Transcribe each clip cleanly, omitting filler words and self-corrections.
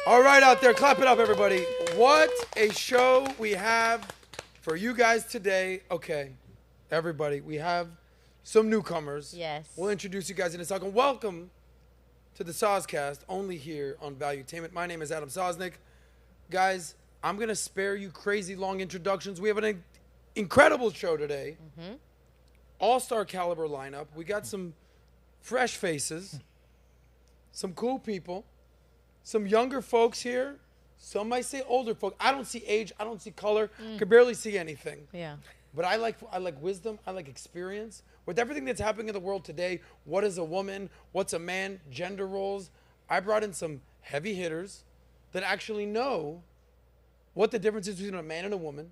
All right, out there, clap it up, everybody. What a show we have for you guys today. Okay, everybody, we have some newcomers. Yes. We'll introduce you guys in a second. Welcome to the SOSCAST, only here on Valuetainment. My name is Adam Sosnick. Guys, I'm going to spare you crazy long introductions. We have an incredible show today. All-star caliber lineup. We got some fresh faces, some cool people, some younger folks here. Some might say older folks. I don't see age. I don't see color. Can barely see anything. Yeah. But I like wisdom. I like experience. With everything that's happening in the world today, what is a woman? What's a man? Gender roles. I brought in some heavy hitters that actually know what the difference is between a man and a woman,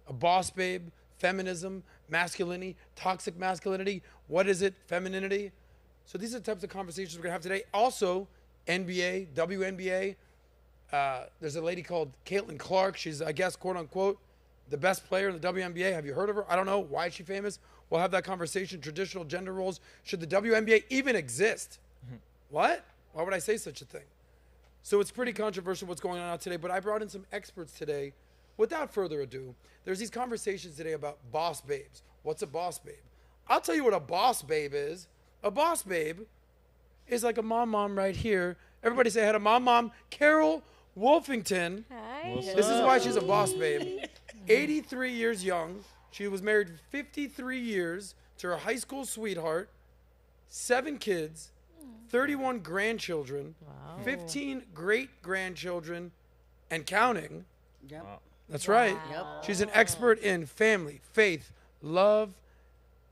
a boss babe, feminism, masculinity, toxic masculinity. What is it? Femininity. So these are the types of conversations we're going to have today. Also, NBA, WNBA. There's a lady called Caitlin Clark. She's, I guess, quote unquote, the best player in the WNBA. Have you heard of her? I don't know. Why is she famous? We'll have that conversation. Traditional gender roles. Should the WNBA even exist? What? Why would I say such a thing? So it's pretty controversial what's going on out today, but I brought in some experts today. Without further ado, there's these conversations today about boss babes. What's a boss babe? I'll tell you what a boss babe is. A boss babe is like a mom right here. Everybody say hi to mom. Carol Wolfington. Hi. This is why she's a boss babe. 83 years young. She was married 53 years to her high school sweetheart. 7 kids. 31 grandchildren. Wow. 15 great-grandchildren and counting. Yep. That's right. Yep. She's an expert in family, faith, love,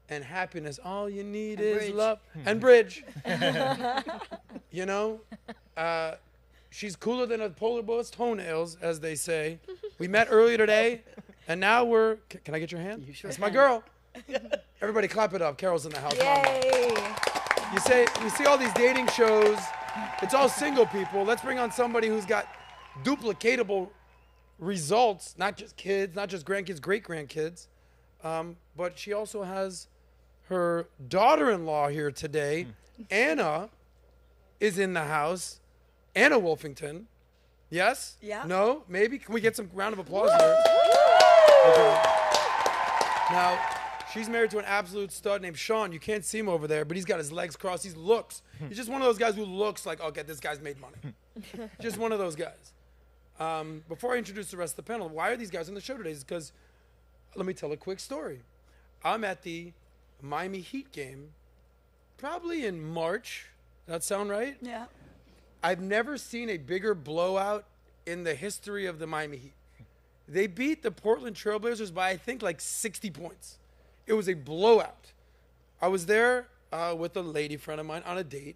and happiness. All you need is bridge. love. And bridge. You know? She's cooler than a polar bear's toenails, as they say. We met earlier today, and now we're... Can I get your hand? You sure That's my can. girl. Everybody clap it up. Carol's in the house. Yay. You see all these dating shows. It's all single people. Let's bring on somebody who's got duplicatable results, not just kids, not just grandkids, great-grandkids. But she also has her daughter-in-law here today. Anna is in the house. Anna Wolfington. Yes? Yeah. No? Maybe? Can we get some round of applause here? Okay. Now, she's married to an absolute stud named Sean. You can't see him over there, but he's got his legs crossed. He's just one of those guys who looks like, okay, this guy's made money. Just one of those guys. Before I introduce the rest of the panel, why are these guys on the show today? Is because, let me tell a quick story. I'm at the Miami Heat game, probably in March. Does that sound right? Yeah. I've never seen a bigger blowout in the history of the Miami Heat. They beat the Portland Trailblazers by, I think, like 60 points. It was a blowout. I was there with a lady friend of mine on a date,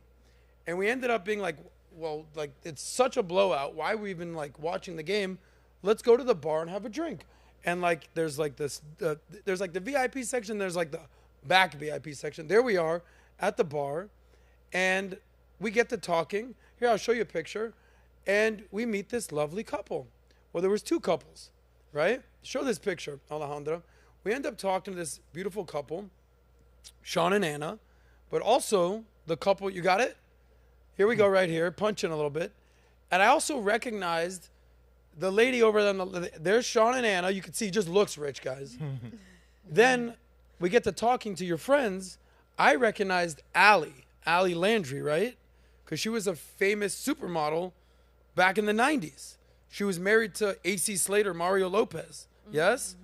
and we ended up being like, well, like, it's such a blowout. Why are we even, like, watching the game? Let's go to the bar and have a drink. And, like, there's, like, there's, like, the VIP section. There's, like, the back VIP section. There we are at the bar, and we get to talking. Here, I'll show you a picture. And we meet this lovely couple. Well, there was 2 couples, right? Show this picture, Alejandra. We end up talking to this beautiful couple, Sean and Anna, but also the couple, you got it? Here we go right here, punch in a little bit. And I also recognized the lady over there. There's Sean and Anna. You can see he just looks rich, guys. Then we get to talking to your friends. I recognized Allie Landry, right? Because she was a famous supermodel back in the 90s. She was married to AC Slater, Mario Lopez. Yes?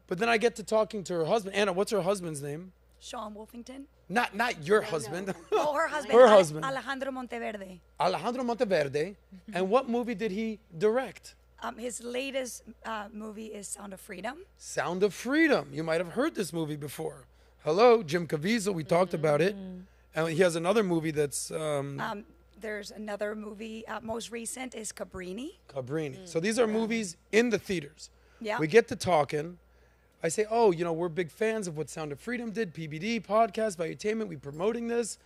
But then I get to talking to her husband. Anna, what's her husband's name? Sean Wolfington. Not your husband. Oh, her husband. Her husband. Alejandro Monteverde. Alejandro Monteverde. And what movie did he direct? His latest movie is Sound of Freedom. Sound of Freedom. You might have heard this movie before. Hello, Jim Caviezel. We talked about it. And he has another movie that's... There's another movie, most recent is Cabrini. Cabrini. So these are movies in the theaters. Yeah. We get to talking. I say, oh, you know, we're big fans of what Sound of Freedom did, PBD, podcast, Valuetainment. We're promoting this.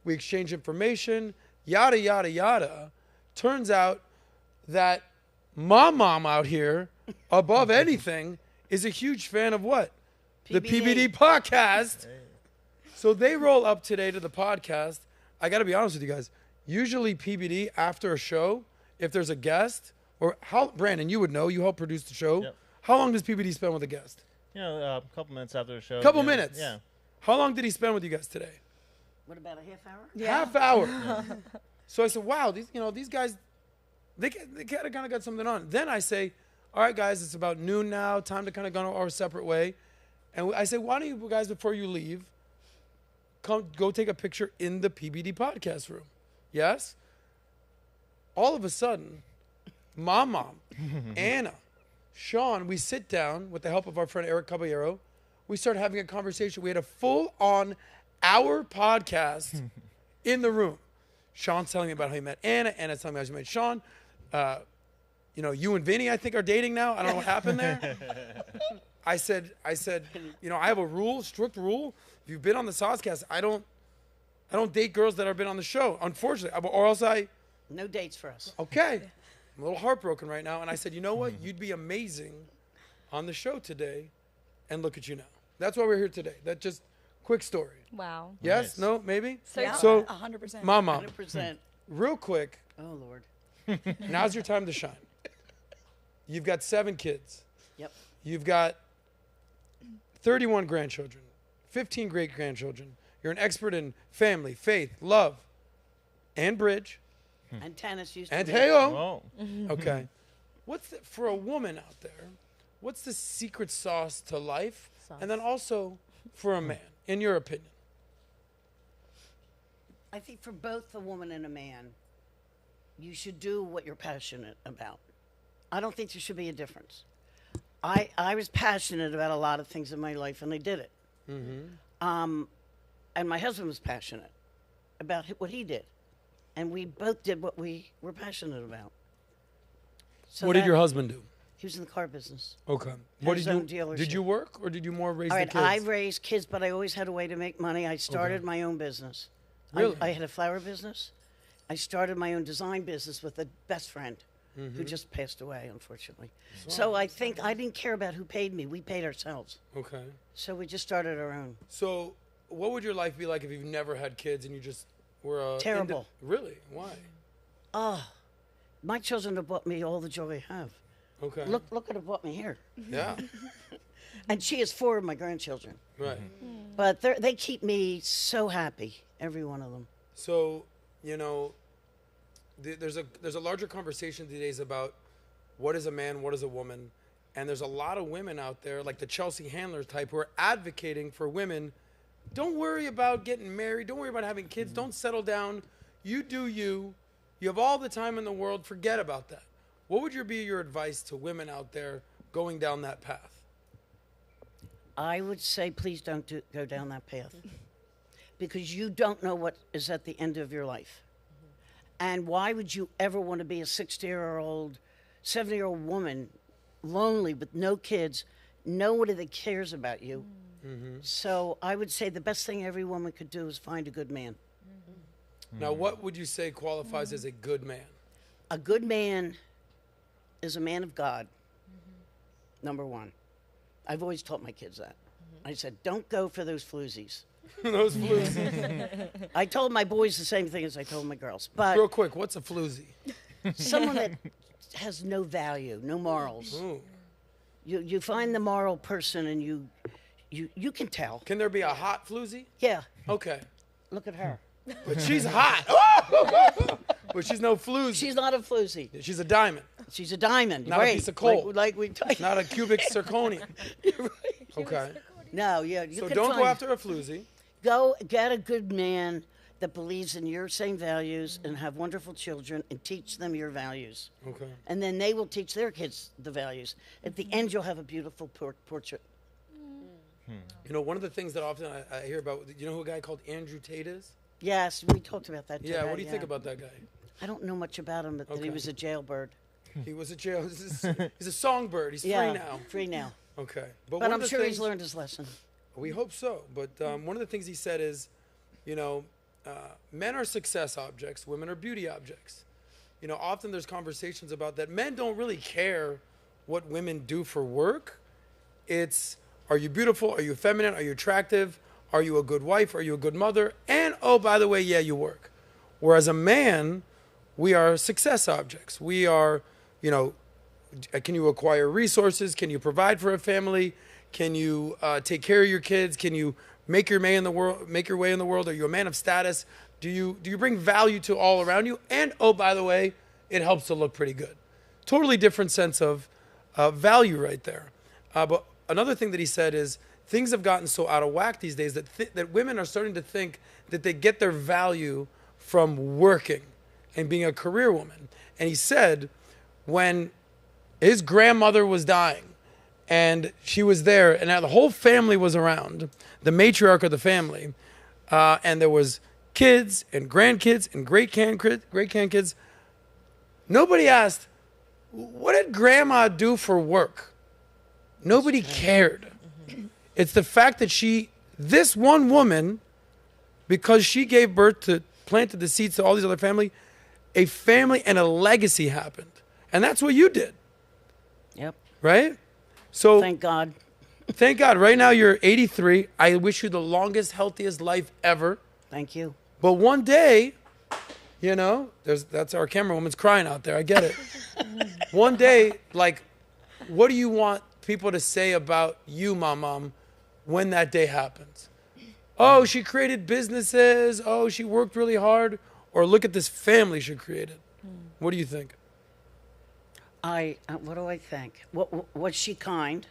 We exchange information, yada, yada, yada. Turns out that mom out here, above anything, is a huge fan of what? The PBD podcast. So they roll up today to the podcast. I got to be honest with you guys. Usually PBD, after a show, if there's a guest, or Brandon, you would know, you help produce the show. Yep. How long does PBD spend with a guest? A couple minutes after the show. Couple minutes? Yeah. How long did he spend with you guys today? What about a half hour? Yeah. Half hour. So I said, wow, these guys, they kind of got something on. Then I say, all right, guys, it's about noon now. Time to kind of go our separate way. And I say, why don't you guys, before you leave, go take a picture in the PBD podcast room? Yes? All of a sudden, Mom, Anna, Sean, we sit down with the help of our friend Eric Caballero. We start having a conversation. We had a full-on hour podcast in the room. Sean's telling me about how he met Anna. Anna's telling me how she met Sean. You and Vinny, I think, are dating now. I don't know what happened there. I said, I have a strict rule. If you've been on the SOSCAST, I don't date girls that have been on the show, unfortunately, or else No dates for us. Okay. I'm a little heartbroken right now. And I said, you know what? You'd be amazing on the show today. And look at you now. That's why we're here today. That just quick story. Wow. Yes? Nice. No? Maybe? Yeah, So, 100%. Mama, 100%. real quick, Oh, Lord. now's your time to shine. You've got 7 kids. Yep. You've got 31 grandchildren, 15 great-grandchildren. You're an expert in family, faith, love, and bridge. And tennis used to And be. hey-oh. Oh. Okay. For a woman out there, what's the secret sauce to life? And then also for a man, in your opinion? I think for both a woman and a man, you should do what you're passionate about. I don't think there should be a difference. I was passionate about a lot of things in my life, and I did it. And my husband was passionate about what he did. And we both did what we were passionate about. So What did your husband do? He was in the car business. Okay. What his did you own dealership. Did you work or did you more raise All the right, kids? I raised kids, but I always had a way to make money. I started my own business. Really? I had a flower business. I started my own design business with a best friend who just passed away, unfortunately. So I think I didn't care about who paid me. We paid ourselves. Okay. So we just started our own. So, what would your life be like if you've never had kids and you just were Terrible. Really? Why? Oh, my children have brought me all the joy I have. Okay. Look what have brought me here. Yeah. And she has 4 of my grandchildren. Right. But they keep me so happy, every one of them. So, there's a larger conversation these days about what is a man, what is a woman, and there's a lot of women out there, like the Chelsea Handler type, who are advocating for women. Don't worry about getting married. Don't worry about having kids. Don't settle down. You do you. You have all the time in the world. Forget about that. What would be your advice to women out there going down that path? I would say please don't go down that path because you don't know what is at the end of your life. And why would you ever want to be a 60-year-old, 70-year-old woman, lonely with no kids, nobody that cares about you? So I would say the best thing every woman could do is find a good man. Now, what would you say qualifies as a good man? A good man is a man of God, number one. I've always taught my kids that. I said, don't go for those floozies. Those floozies. I told my boys the same thing as I told my girls. But Real quick, what's a floozy? someone that has no value, no morals. Ooh. You find the moral person and you can tell. Can there be a hot floozy? Yeah, Okay. look at her. But she's hot. But she's no floozy. She's not a floozy. She's a diamond, She's a diamond. Not a right. piece of coal. Like we not a cubic zirconium. right. Okay. No, yeah. You So can don't go find- after a floozy. Go get a good man that believes in your same values and have wonderful children and teach them your values. Okay. And then they will teach their kids the values. At the end, you'll have a beautiful portrait. One of the things that often I hear about, you know who a guy called Andrew Tate is? Yes, we talked about that today. Yeah, what do you think about that guy? I don't know much about him, but that he Okay. was a jailbird. He was a jail. He's a songbird. He's Yeah, free now. free now. Okay. But one of I'm the sure things, he's learned his lesson. We hope so. But one of the things he said is, men are success objects, women are beauty objects. Often there's conversations about that. Men don't really care what women do for work. It's, are you beautiful? Are you feminine? Are you attractive? Are you a good wife? Are you a good mother? And, oh, by the way, yeah, you work. Whereas a man we are success objects. We are, can you acquire resources? Can you provide for a family? Can you take care of your kids? Can you make your way in the world? Are you a man of status? Do you bring value to all around you? And oh, by the way, it helps to look pretty good. Totally different sense of value right there. But another thing that he said is things have gotten so out of whack these days that women are starting to think that they get their value from working and being a career woman. And he said when his grandmother was dying and she was there and now the whole family was around, the matriarch of the family, and there was kids and grandkids and great-grandkids, nobody asked, what did grandma do for work? Nobody cared. It's the fact that this one woman, because she gave birth planted the seeds to all these other family, a family and a legacy happened. And that's what you did. Yep. Right? So thank God. Thank God. Right now you're 83. I wish you the longest, healthiest life ever. Thank you. But one day, that's our camera woman's crying out there. I get it. One day, what do you want people to say about you, mom, when that day happens? Oh, she created businesses. Oh, she worked really hard. Or look at this family she created. What do you think? What do I think? Was she kind?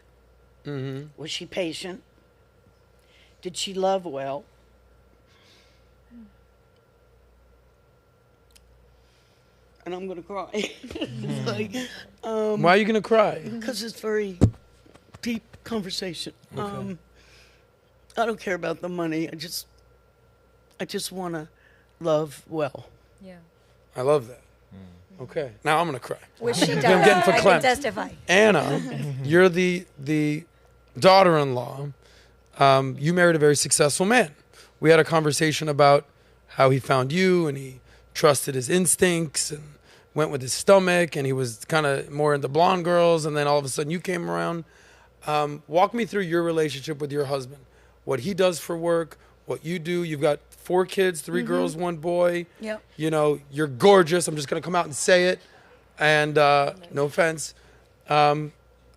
Mm-hmm. Was she patient? Did she love well? And I'm gonna cry. Why are you gonna cry? Because it's very deep conversation. Okay. I don't care about the money. I just want to love well. Yeah. I love that. Okay. Now I'm going to cry. Which she does. I'm getting verklempt. I can testify. Anna, you're the daughter-in-law. You married a very successful man. We had a conversation about how he found you and he trusted his instincts and went with his stomach and he was kind of more into blonde girls and then all of a sudden you came around. Walk me through your relationship with your husband. What he does for work, what you do. You've got 4 kids, 3 girls, 1 boy. Yep. You're gorgeous. I'm just going to come out and say it. And no offense. I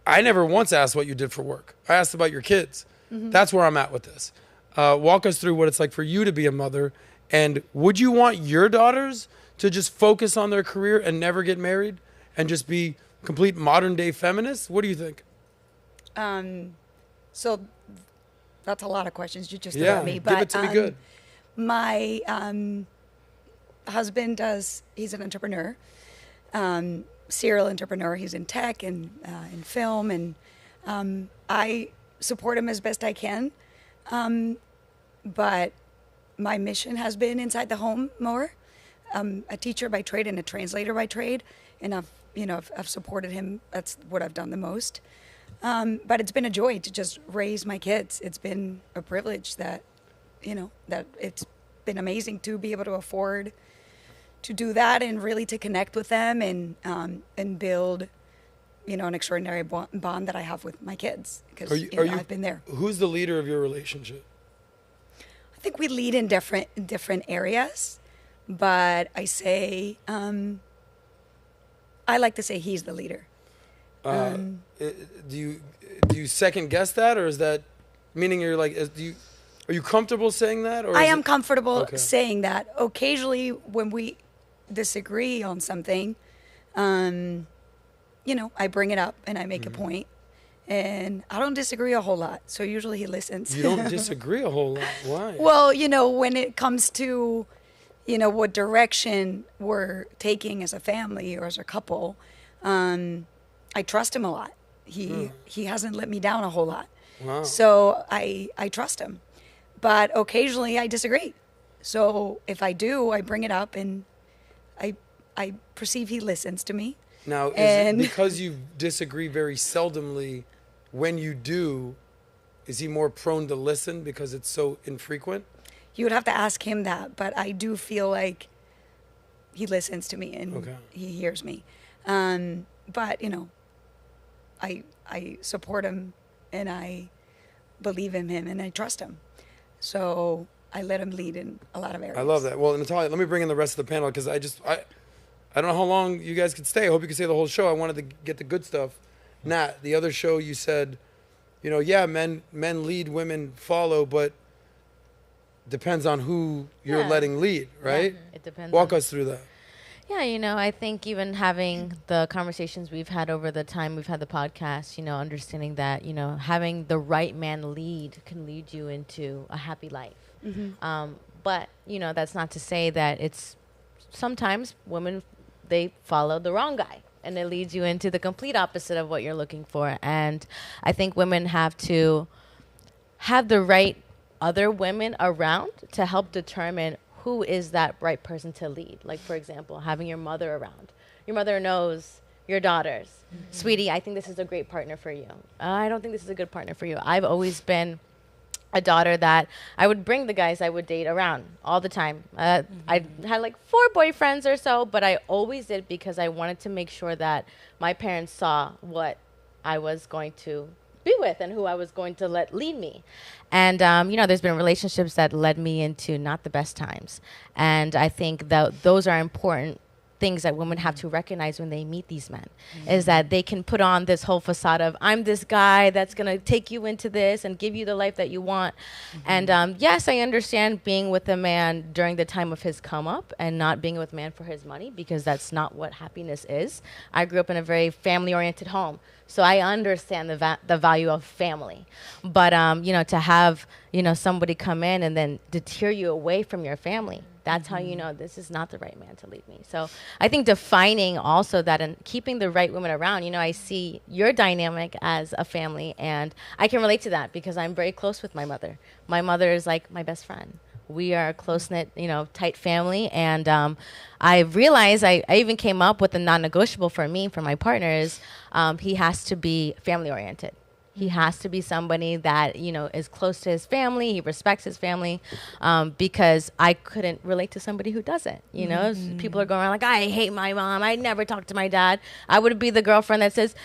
never once asked what you did for work. I asked about your kids. That's where I'm at with this. Walk us through what it's like for you to be a mother. And would you want your daughters to just focus on their career and never get married and just be complete modern day feminists? What do you think? So that's a lot of questions you just threw at me. But give it to me good. My husband he's an entrepreneur, serial entrepreneur. He's in tech and in film, and I support him as best I can. But my mission has been inside the home more. I'm a teacher by trade and a translator by trade, and I've supported him. That's what I've done the most. But it's been a joy to just raise my kids. It's been a privilege that it's been amazing to be able to afford to do that and really to connect with them and build, an extraordinary bond that I have with my kids because I've been there. Who's the leader of your relationship? I think we lead in different areas, but I say I like to say he's the leader. Do you second guess that, or is that meaning you're like? Are you comfortable saying that? Or I am comfortable saying that. Occasionally, when we disagree on something, I bring it up and I make a point. And I don't disagree a whole lot, so usually he listens. You don't disagree a whole lot? Why? Well, when it comes to, what direction we're taking as a family or as a couple, I trust him a lot. He hasn't let me down a whole lot. Wow. So I trust him. But occasionally I disagree. So if I do, I bring it up and I perceive he listens to me. Now, is it because you disagree very seldomly, when you do, is he more prone to listen because it's so infrequent? You would have to ask him that, but I do feel like he listens to me and he hears me. But, I support him and I believe in him and I trust him. So I let him lead in a lot of areas. I love that. Well, Natalia, let me bring in the rest of the panel because I don't know how long you guys could stay. I hope you can stay the whole show. I wanted to get the good stuff. Nat, the other show you said, you know, yeah, men lead, women follow, but depends on who you're letting lead, right? It depends. Walk us through that. Yeah, you know, I think even having the conversations we've had over the time we've had the podcast, you know, understanding that, you know, having the right man lead can lead you into a happy life. But, you know, that's not to say that it's sometimes women, they follow the wrong guy and it leads you into the complete opposite of what you're looking for. And I think women have to have the right other women around to help determine who is that right person to lead. Like, for example, having your mother around. Your mother knows your daughters. Sweetie, I think this is a great partner for you. I don't think this is a good partner for you. I've always been a daughter that I would bring the guys I would date around all the time. I had like 4 boyfriends or so, but I always did because I wanted to make sure that my parents saw what I was going to be with and who I was going to let lead me. And, you know, there's been relationships that led me into not the best times. And I think that those are important things that women have to recognize when they meet these men, is that they can put on this whole facade of, I'm this guy that's going to take you into this and give you the life that you want. And yes, I understand being with a man during the time of his come up and not being with a man for his money, because that's not what happiness is. I grew up in a very family oriented home, so I understand the value of family. But, you know, to have, you know, somebody come in and then deter you away from your family, that's how you know this is not the right man to lead me. So I think defining also that and keeping the right women around, you know, I see your dynamic as a family, and I can relate to that because I'm very close with my mother. My mother is like my best friend. We are a close-knit, you know, tight family. And I realized I even came up with a non-negotiable for me, for my partners. He has to be family-oriented. He has to be somebody that, you know, is close to his family. He respects his family, because I couldn't relate to somebody who doesn't. You know, people are going around like, I hate my mom. I never talk to my dad. I would be the girlfriend that says,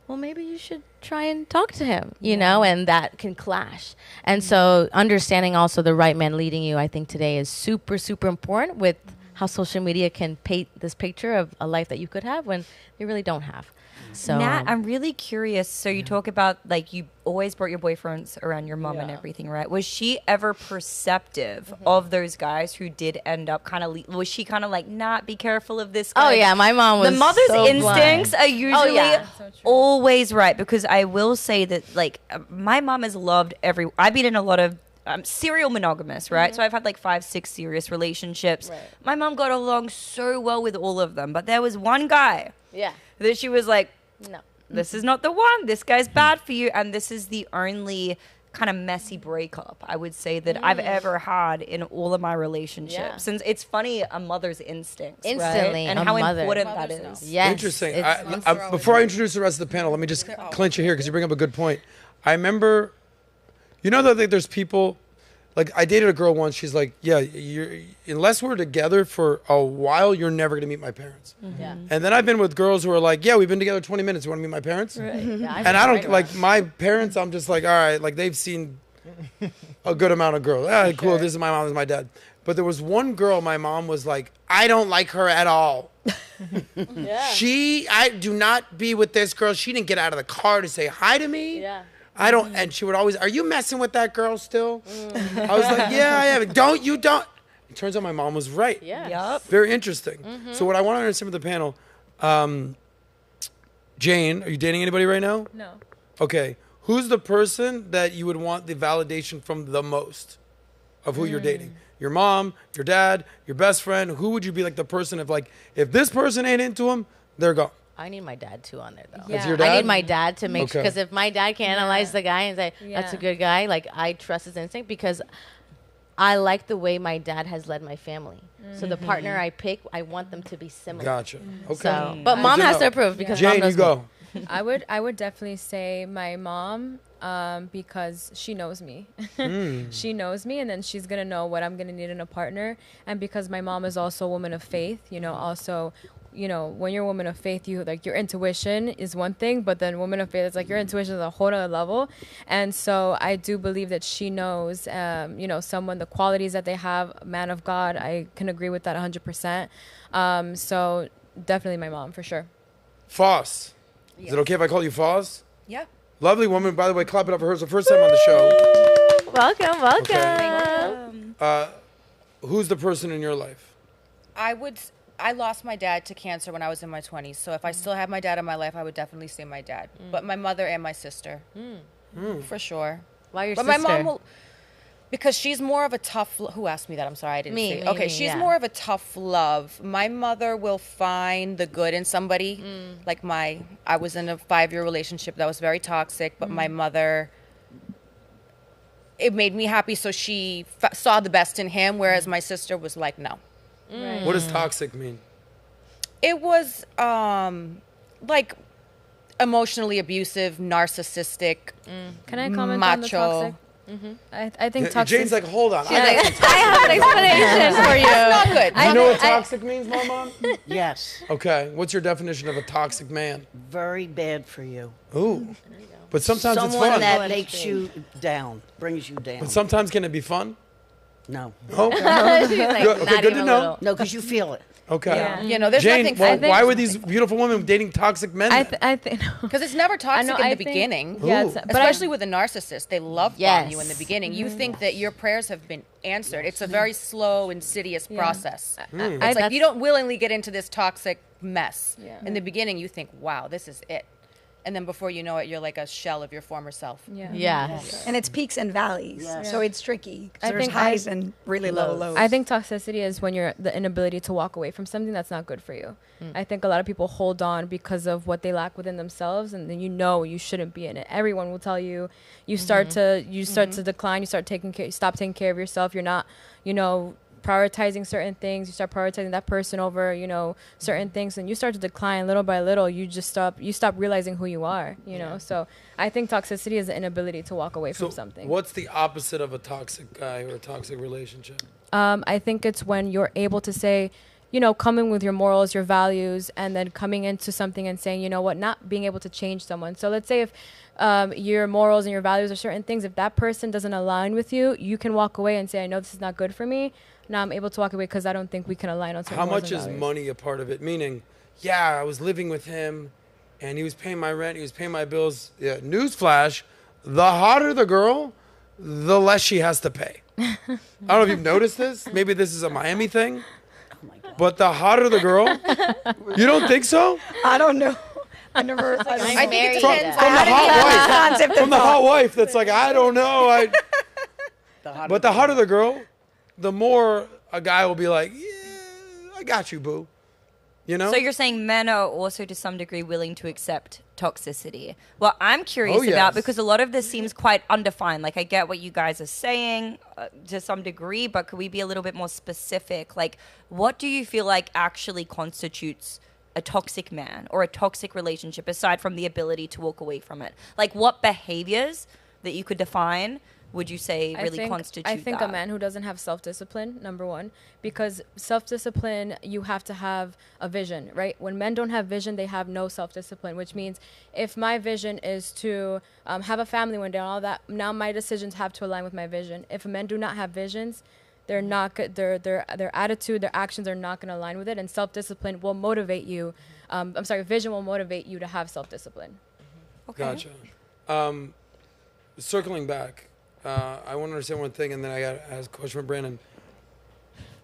well, maybe you should try and talk to him, you know, and that can clash. And so understanding also the right man leading you, I think today is super, super important with how social media can paint this picture of a life that you could have when you really don't have. So, Nat, I'm really curious. So you talk about, like, you always brought your boyfriends around your mom and everything, right? Was she ever perceptive of those guys who did end up kind of, was she kind of like, nah, be careful of this guy? oh yeah, my mom was The mother's so instincts blind. are usually yeah. always right, because I will say that, like, my mom has loved I've been in a lot of serial monogamous, right? So I've had like 5, 6 serious relationships. Right. My mom got along so well with all of them, but there was one guy Yeah. that she was like, No. this is not the one. This guy's bad for you. And this is the only kind of messy breakup, I would say, that I've ever had in all of my relationships. Yeah. And it's funny, a mother's instincts, Instantly, right? And a how mother. important that Mothers know. is. Yes. Interesting. It's- Before I introduce the rest of the panel, let me just clinch it here because you bring up a good point. I remember, you know that there's people, like I dated a girl once. She's like, yeah, unless we're together for a while, you're never going to meet my parents. Yeah. And then I've been with girls who are like, yeah, we've been together 20 minutes. You want to meet my parents? Yeah, And I don't, like, my parents, I'm just like, all right, like they've seen a good amount of girls. Ah, cool, this is my mom, this is my dad. But there was one girl my mom was like, I don't like her at all. Yeah. I do not be with this girl. She didn't get out of the car to say hi to me. Yeah. I don't, and she would always, are you messing with that girl still? I was like, yeah, I am. Don't. It turns out my mom was right. Yeah. Yup. Very interesting. So what I want to understand with the panel, Jane, are you dating anybody right now? No. Okay. Who's the person that you would want the validation from the most of who you're dating? Your mom, your dad, your best friend? Who would you be like the person if this person ain't into him, they're gone? I need my dad too on there though. Yeah. That's your I dad? need my dad to make sure, Okay. because if my dad can analyze the guy and say that's a Yeah. good guy, like I trust his instinct, because I like the way my dad has led my family. So the partner I pick, I want them to be similar. Gotcha. Okay. So, but mom has to approve because mom Jane, knows you go. I would definitely say my mom, because she knows me. She knows me, and then she's gonna know what I'm gonna need in a partner. And because my mom is also a woman of faith, you know, also, you know, when you're a woman of faith, you like your intuition is one thing, but then woman of faith is like your intuition is a whole other level. And so I do believe that she knows, you know, someone, the qualities that they have, man of God. I can agree with that 100%. So definitely my mom for sure. Foss. Is it okay if I call you Foss? Yeah. Lovely woman. By the way, clap it up for her. It's the first time on the show. Welcome, welcome. Who's the person in your life? I lost my dad to cancer when I was in my 20s. So if I still have my dad in my life, I would definitely say my dad. But my mother and my sister. For sure. Why your but sister? my mom will, because she's more of a tough, who asked me that? I'm sorry, I didn't Me, say. me, Okay, me, she's yeah. more of a tough love. My mother will find the good in somebody. Like I was in a 5-year relationship that was very toxic, but my mother, it made me happy, so she saw the best in him, whereas my sister was like, no. What does toxic mean? It was like emotionally abusive, narcissistic, Can I comment macho. on the toxic? I think toxic. Jane's like, hold on. I have an explanation for you. Not good. You know what toxic means, Mama? Yes. Okay. What's your definition of a toxic man? Very bad for you. Ooh. But sometimes it's Someone fun. that makes you down, brings you down. But sometimes can it be fun? No. Okay. She's like, Good- okay, not good even to a know. little. No, because you feel it. Okay. Yeah. You know, there's Jane, nothing well, fun. why were these beautiful women dating toxic men? I then? think Because it's never toxic in the think- beginning. Yeah, Ooh. but Especially with a narcissist. They love bomb Yes. you in the beginning. You think that your prayers have been answered. It's a very slow, insidious process. It's like you don't willingly get into this toxic mess. Yeah. In the beginning, you think, wow, this is it. And then before you know it, you're like a shell of your former self. Yeah. And it's peaks and valleys, so it's tricky. 'Cause I there's think highs and really low lows. I think toxicity is when you're the inability to walk away from something that's not good for you. I think a lot of people hold on because of what they lack within themselves, and then you shouldn't be in it. Everyone will tell you. You start to decline. You start stop taking care of yourself. You're not, prioritizing certain things. You start prioritizing that person over, certain things, and you start to decline little by little. You stop realizing who you are, So I think toxicity is the inability to walk away from something. What's the opposite of a toxic guy or a toxic relationship? I think it's when you're able to say, coming with your morals, your values, and then coming into something and saying, not being able to change someone. So let's say if your morals and your values are certain things, if that person doesn't align with you, you can walk away and say, I know this is not good for me. Now I'm able to walk away because I don't think we can align on certain How morals much and is values. money a part of it? Meaning, yeah, I was living with him, and he was paying my rent, he was paying my bills. Yeah, newsflash, the hotter the girl, the less she has to pay. I don't know if you've noticed this. Maybe this is a Miami thing. But the hotter the girl, you don't think so? I don't know. I never. I think it From depends. the hot wife. Concept From the hot wife that's like, I don't know. But the hotter the girl, the more a guy will be like, yeah, I got you, boo. So you're saying men are also to some degree willing to accept toxicity. Well, I'm curious about, because a lot of this seems quite undefined. Like, I get what you guys are saying to some degree, but could we be a little bit more specific? Like, what do you feel like actually constitutes a toxic man or a toxic relationship aside from the ability to walk away from it? Like, what behaviors that you could define would you say really constitute that? I think a man who doesn't have self-discipline, number one, because self-discipline, you have to have a vision, right? When men don't have vision, they have no self-discipline, which means if my vision is to have a family one day and all that, now my decisions have to align with my vision. If men do not have visions, they're not good. Their attitude, their actions are not going to align with it, and self-discipline will motivate you. Vision will motivate you to have self-discipline. Gotcha. Circling back, I want to understand one thing, and then I got to ask a question for Brandon.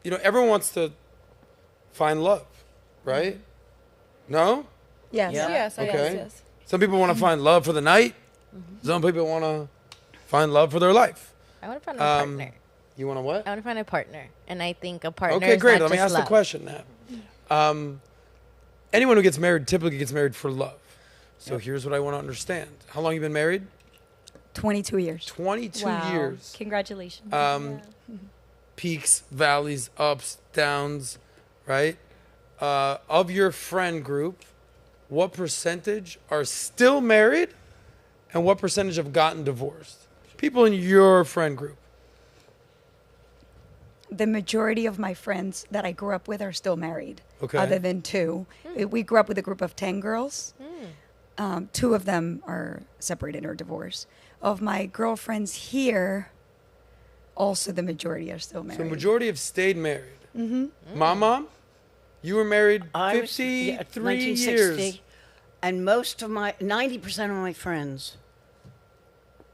Everyone wants to find love, right? No? Yes. Yeah. Yes, I Okay. yes. Some people want to find love for the night. Some people want to find love for their life. I want to find a partner. You want to what? I want to find a partner, and I think a partner. Okay, is great. not Let me just ask love. the question now. Anyone who gets married typically gets married for love. So here's what I want to understand. How long you been married? 22 years. 22 Wow. years. Congratulations. Peaks, valleys, ups, downs, right? Of your friend group, what percentage are still married and what percentage have gotten divorced? People in your friend group. The majority of my friends that I grew up with are still married, Okay. other than 2. We grew up with a group of 10 girls. 2 of them are separated or divorced. Of my girlfriends here, also the majority are still married. So majority have stayed married. Mm-hmm. Mom? You were married I was- 53 years. 1960, and most of my 90% of my friends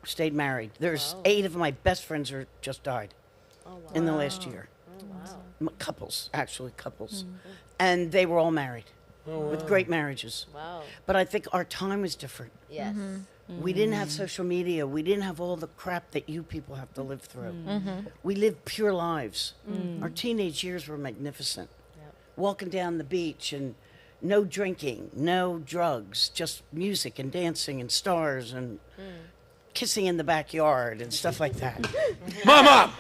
stayed married. There's 8 of my best friends are just died in the last year. Couples, actually couples, and they were all married with great marriages. Wow. But I think our time was different. Yes. We didn't have social media. We didn't have all the crap that you people have to live through. We lived pure lives. Our teenage years were magnificent. Walking down the beach and no drinking, no drugs, just music and dancing and stars and kissing in the backyard and stuff like that. Mom! Mom!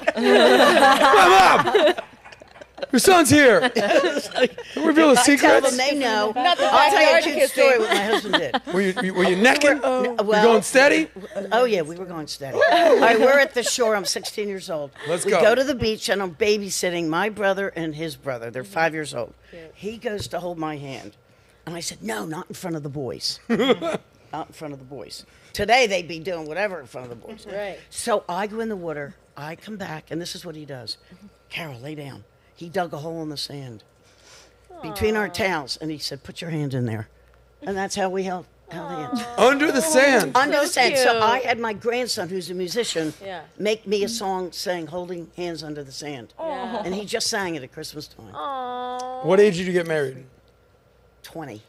Your son's here. Don't reveal the I tell them secrets. they know. Not the I'll tell you a backyard cute kissing. story what my husband did. Were you necking? You going steady? Oh yeah, we were going steady. All right, we're at the shore. I'm 16 years old. Let's we go. go to the beach and I'm babysitting my brother and his brother. They're 5 years old. He goes to hold my hand, and I said, "No, not in front of the boys. Not in front of the boys. Today they'd be doing whatever in front of the boys." Right. So I go in the water. I come back, and this is what he does. Carol, lay down. He dug a hole in the sand between our towels, and he said, "Put your hand in there," and that's how we held hands. Under the sand. Under the sand. So cute. I had my grandson, who's a musician, Yeah. make me a song saying "Holding Hands Under the Sand," and he just sang it at Christmas time. What age did you get married? 20,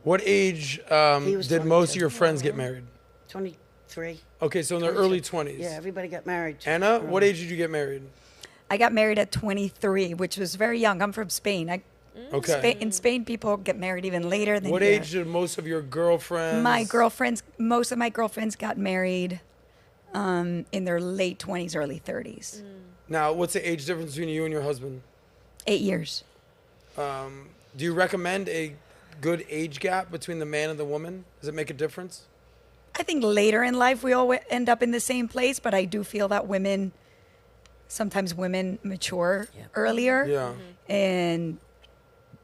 What age was did 22. most of your friends get married? 23. Okay, so in their early 20s. Yeah, everybody got married. Anna, what age did you get married? I got married at 23, which was very young. I'm from Spain. Okay. In Spain, people get married even later than What here. age did most of your girlfriends? Most of my girlfriends got married in their late 20s, early 30s. Now, what's the age difference between you and your husband? 8 years. Do you recommend a good age gap between the man and the woman? Does it make a difference? I think later in life we all end up in the same place, but I do feel that sometimes women mature earlier. Yeah. And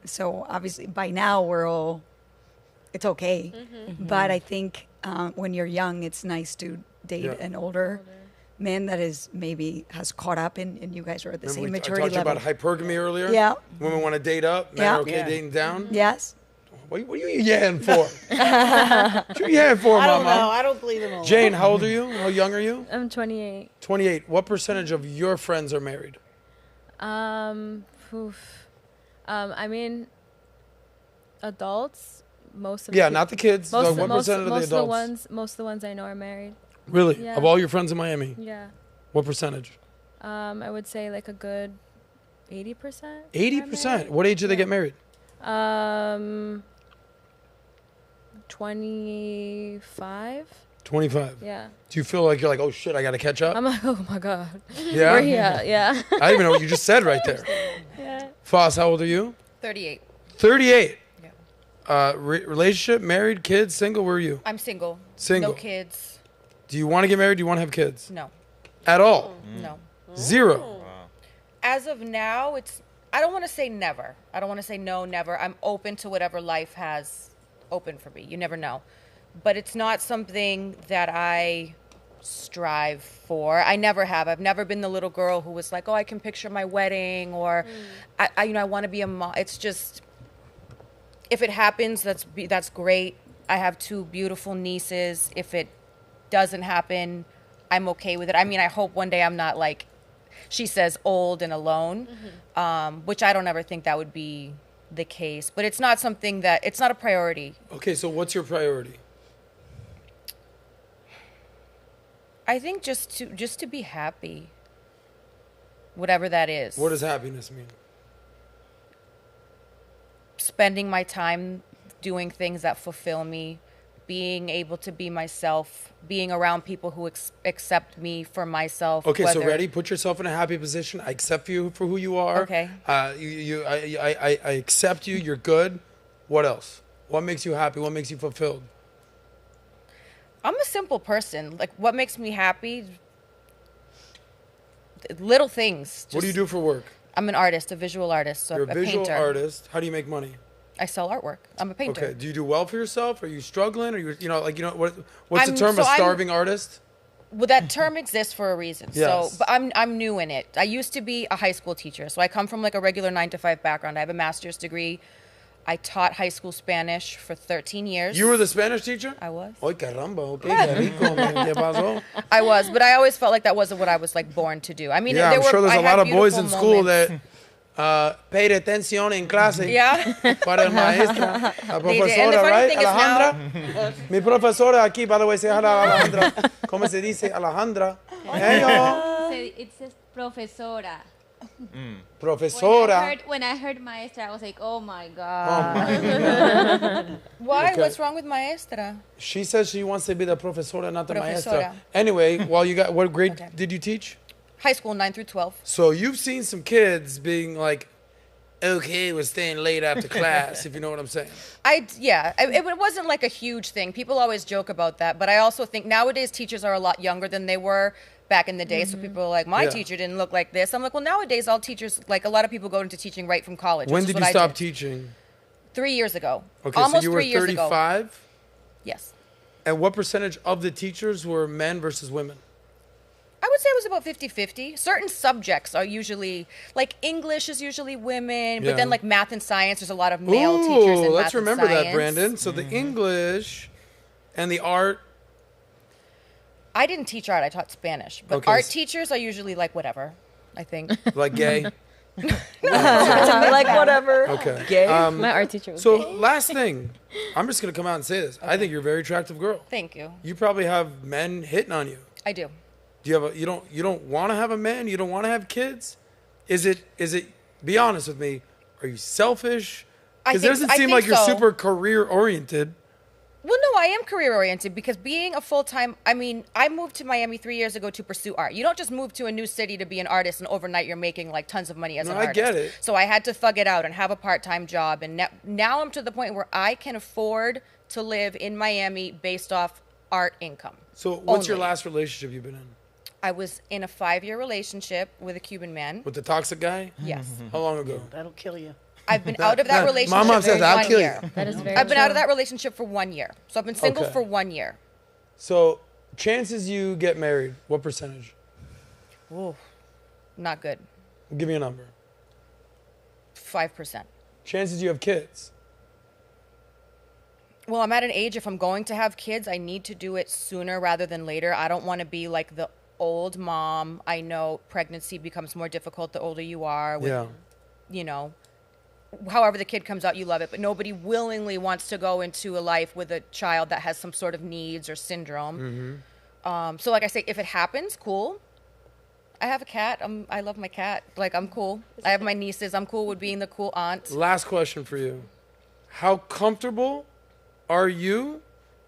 so obviously by now it's okay. But I think when you're young, it's nice to date an older man that has caught up and you guys are at the same I maturity talked to you level. about hypergamy earlier. Yeah. Women want to date up. Men Yeah. are okay Yeah. dating down. Yes. What are you yelling for? What you yelling for, I don't know. Mama? I don't believe in all Jane, how old are you? How young are you? I'm 28. 28. What percentage of your friends are married? I mean, adults. Most of Yeah, the not the kids. most, So what most, percent of the most adults? most of the ones I know are married. Really? Yeah. Of all your friends in Miami? Yeah. What percentage? I would say like a good 80%. 80%. What age do they get married? 25. 25. Yeah. Do you feel like you're like, oh shit, I got to catch up? I'm like, oh my god. Yeah? We're here. Yeah. I don't even know what you just said right there. Yeah. Foss, how old are you? 38. 38. Yeah. Relationship, married, kids, single? Where are you? I'm single. Single. No kids. Do you want to get married? Do you want to have kids? No. At all? No. Zero. As of now, I don't want to say never. I don't want to say no, never. I'm open to whatever life has open for me. You never know. But it's not something that I strive for. I never have. I've never been the little girl who was like, oh, I can picture my wedding, or I want to be a mom. It's just, if it happens, that's great. I have 2 beautiful nieces. If it doesn't happen, I'm okay with it. I mean, I hope one day I'm not like, she says, old and alone, which I don't ever think that would be the case. But it's not something it's not a priority. Okay, so what's your priority? I think just to be happy, whatever that is. What does happiness mean? Spending my time doing things that fulfill me, being able to be myself, being around people who accept me for myself. Okay, so whether- ready? Put yourself in a happy position. I accept you for who you are. Okay. I accept you. You're good. What else? What makes you happy? What makes you fulfilled? I'm a simple person. Like, what makes me happy? Little things. What do you do for work? I'm an artist, a visual artist, so You're a a visual painter. artist. How do you make money? I sell artwork. I'm a painter. Okay. Do you do well for yourself? Are you struggling? Are you what's the I'm- term? so A I'm- starving artist? Well, that term exists for a reason. Yes. So, but I'm new in it. I used to be a high school teacher, so I come from like a regular 9-to-5 background. I have a master's degree. I taught high school Spanish for 13 years. You were the Spanish teacher? I was. Ay, caramba, okay, qué rico, man. ¿Qué pasó? I was, but I always felt like that wasn't what I was like born to do. I mean, Yeah, there I'm sure there's I a had lot of boys in beautiful school moments. that paid attention en clase. Yeah. Para el maestra. La They did. And the profesora, funny right? thing is Alejandra. Mi profesora aquí, by the way, say hello, Alejandra. ¿Cómo se dice Alejandra? Hey, yo. It says profesora. Profesora. When I heard maestra, I was like, oh my god. Oh, my. Why? Okay. What's wrong with maestra? She says she wants to be the profesora, not the maestra. Profesora. Anyway, what grade did you teach? High school, 9 through 12. So you've seen some kids being like, okay, we're staying late after class, if you know what I'm saying. It wasn't like a huge thing. People always joke about that, but I also think nowadays teachers are a lot younger than they were back in the day. So people are like, my teacher didn't look like this. I'm like, well, nowadays all teachers, like a lot of people go into teaching right from college. When which is did what you I stop teaching? 3 years ago. Okay, Almost so you were 3 years ago. 35? Yes. And what percentage of the teachers were men versus women? I would say it was about 50-50. Certain subjects are usually, like English is usually women, Yeah. but then like math and science, there's a lot of male teachers in let's math and remember that, science. Brandon. So the English and the art. I didn't teach art, I taught Spanish. But Okay, art teachers are usually like whatever, I think. Like gay. Like whatever. Okay. Gay. My art teacher was So gay. last thing, I'm just gonna come out and say this. I think you're a very attractive girl. Thank you. You probably have men hitting on you. I do. Do you have you don't want to have a man? You don't want to have kids? Is it? Be honest with me. Are you selfish? Because it doesn't I seem think like you're so. super career oriented. Well, no, I am career oriented because being a full-time, I mean, I moved to Miami 3 years ago to pursue art. You don't just move to a new city to be an artist and overnight you're making like tons of money as No, an I artist. get it. So I had to thug it out and have a part-time job. And now I'm to the point where I can afford to live in Miami based off art income. So what's your Only. last relationship you've been in? I was in a 5-year relationship with a Cuban man. With the toxic guy? Yes. How long ago? That'll kill you. I've been out of that relationship My mom for says, "I'll 1 kill you." year. That is very I've been true. out of that relationship for 1 year. So I've been single Okay. for 1 year. So chances you get married, what percentage? Ooh, not good. Give me a number. 5%. Chances you have kids. Well, I'm at an age, if I'm going to have kids, I need to do it sooner rather than later. I don't want to be like the old mom. I know pregnancy becomes more difficult the older you are. With, Yeah. You know, however the kid comes out, you love it. But nobody willingly wants to go into a life with a child that has some sort of needs or syndrome. So like I say, if it happens, cool. I have a cat. I love my cat. Like, I'm cool. I have my nieces. I'm cool with being the cool aunt. Last question for you. How comfortable are you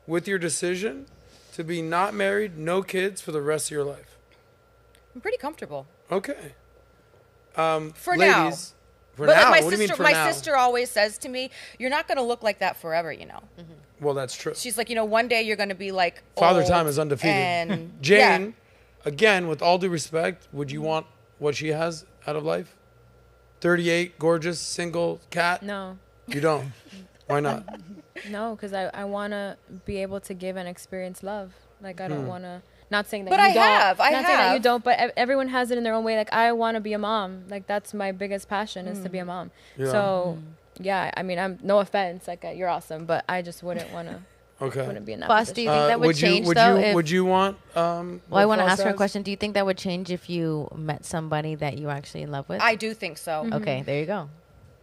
with your decision to be not married, no kids for the rest of your life? I'm pretty comfortable. Okay. For now. Ladies, for But now? like What do you mean for my now? sister always says to me, "You're not going to look like that forever, you know." Well, that's true. She's like, one day you're going to be like Father old Time is undefeated. And Jane, yeah. again, with all due respect, would you want what she has out of life? 38, gorgeous, single, cat? No, You don't? Why not? no, because I want to be able to give and experience love. Like, I don't want to. Not saying that But you I don't. have, I not saying that you have. don't, but everyone has it in their own way. Like, I want to be a mom. Like, that's my biggest passion is to be a mom. Yeah. So, yeah, I mean, I'm no offense. Like, you're awesome, but I just wouldn't want to. Okay. Wouldn't be in that Boss, do you position. think that would change though? if, would you want? well, I want to Boss ask her a has? question. Do you think that would change if you met somebody that you were actually in love with? I do think so. Okay, there you go.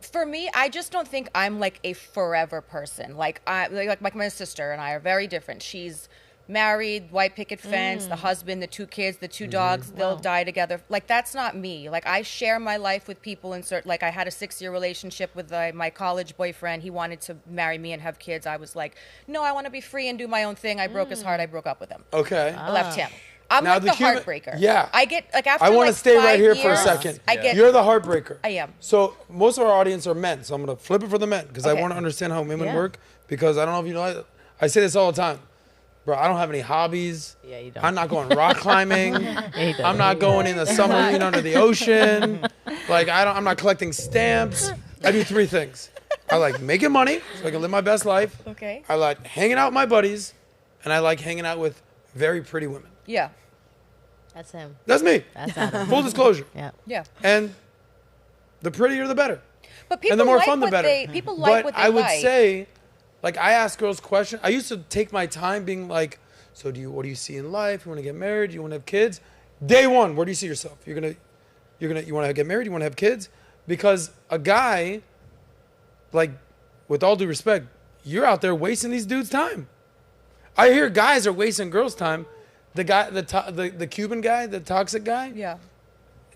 For me, I just don't think I'm like a forever person. Like my sister and I are very different. She's married, white picket fence, the husband, the 2 kids, the 2 dogs, they'll die together. Like, that's not me. Like, I share my life with people in certain, like, I had a 6-year relationship with my college boyfriend. He wanted to marry me and have kids. I was like, no, I want to be free and do my own thing. I broke his heart. I broke up with him. Okay. I left him. I'm Now like the the Cuban- heartbreaker. Yeah. I get, like, after I want like to stay 5 right here for a years, second. I get, You're the heartbreaker. I am. So most of our audience are men. So I'm going to flip it for the men because I Okay. want to understand how women Yeah. work. Because I don't know if you know, I say this all the time. Bro, I don't have any hobbies. Yeah, you don't. I'm not going rock climbing. He doesn't. I'm not going in the submarine under the ocean. Like, I'm not collecting stamps. I do 3 things. I like making money so I can live my best life. Okay. I like hanging out with my buddies, and I like hanging out with very pretty women. Yeah. That's him. That's me. That's Adam. Full disclosure. Yeah. Yeah. And the prettier, the better. But people And the more like fun, the what better. people like But what they I would like. say, like, I ask girls questions. I used to take my time being like, so what do you see in life? You want to get married? You want to have kids? Day one, where do you see yourself? You want to get married? You want to have kids? Because a guy, like, with all due respect, you're out there wasting these dudes' time. I hear guys are wasting girls' time. The guy, the Cuban guy, the toxic guy. Yeah.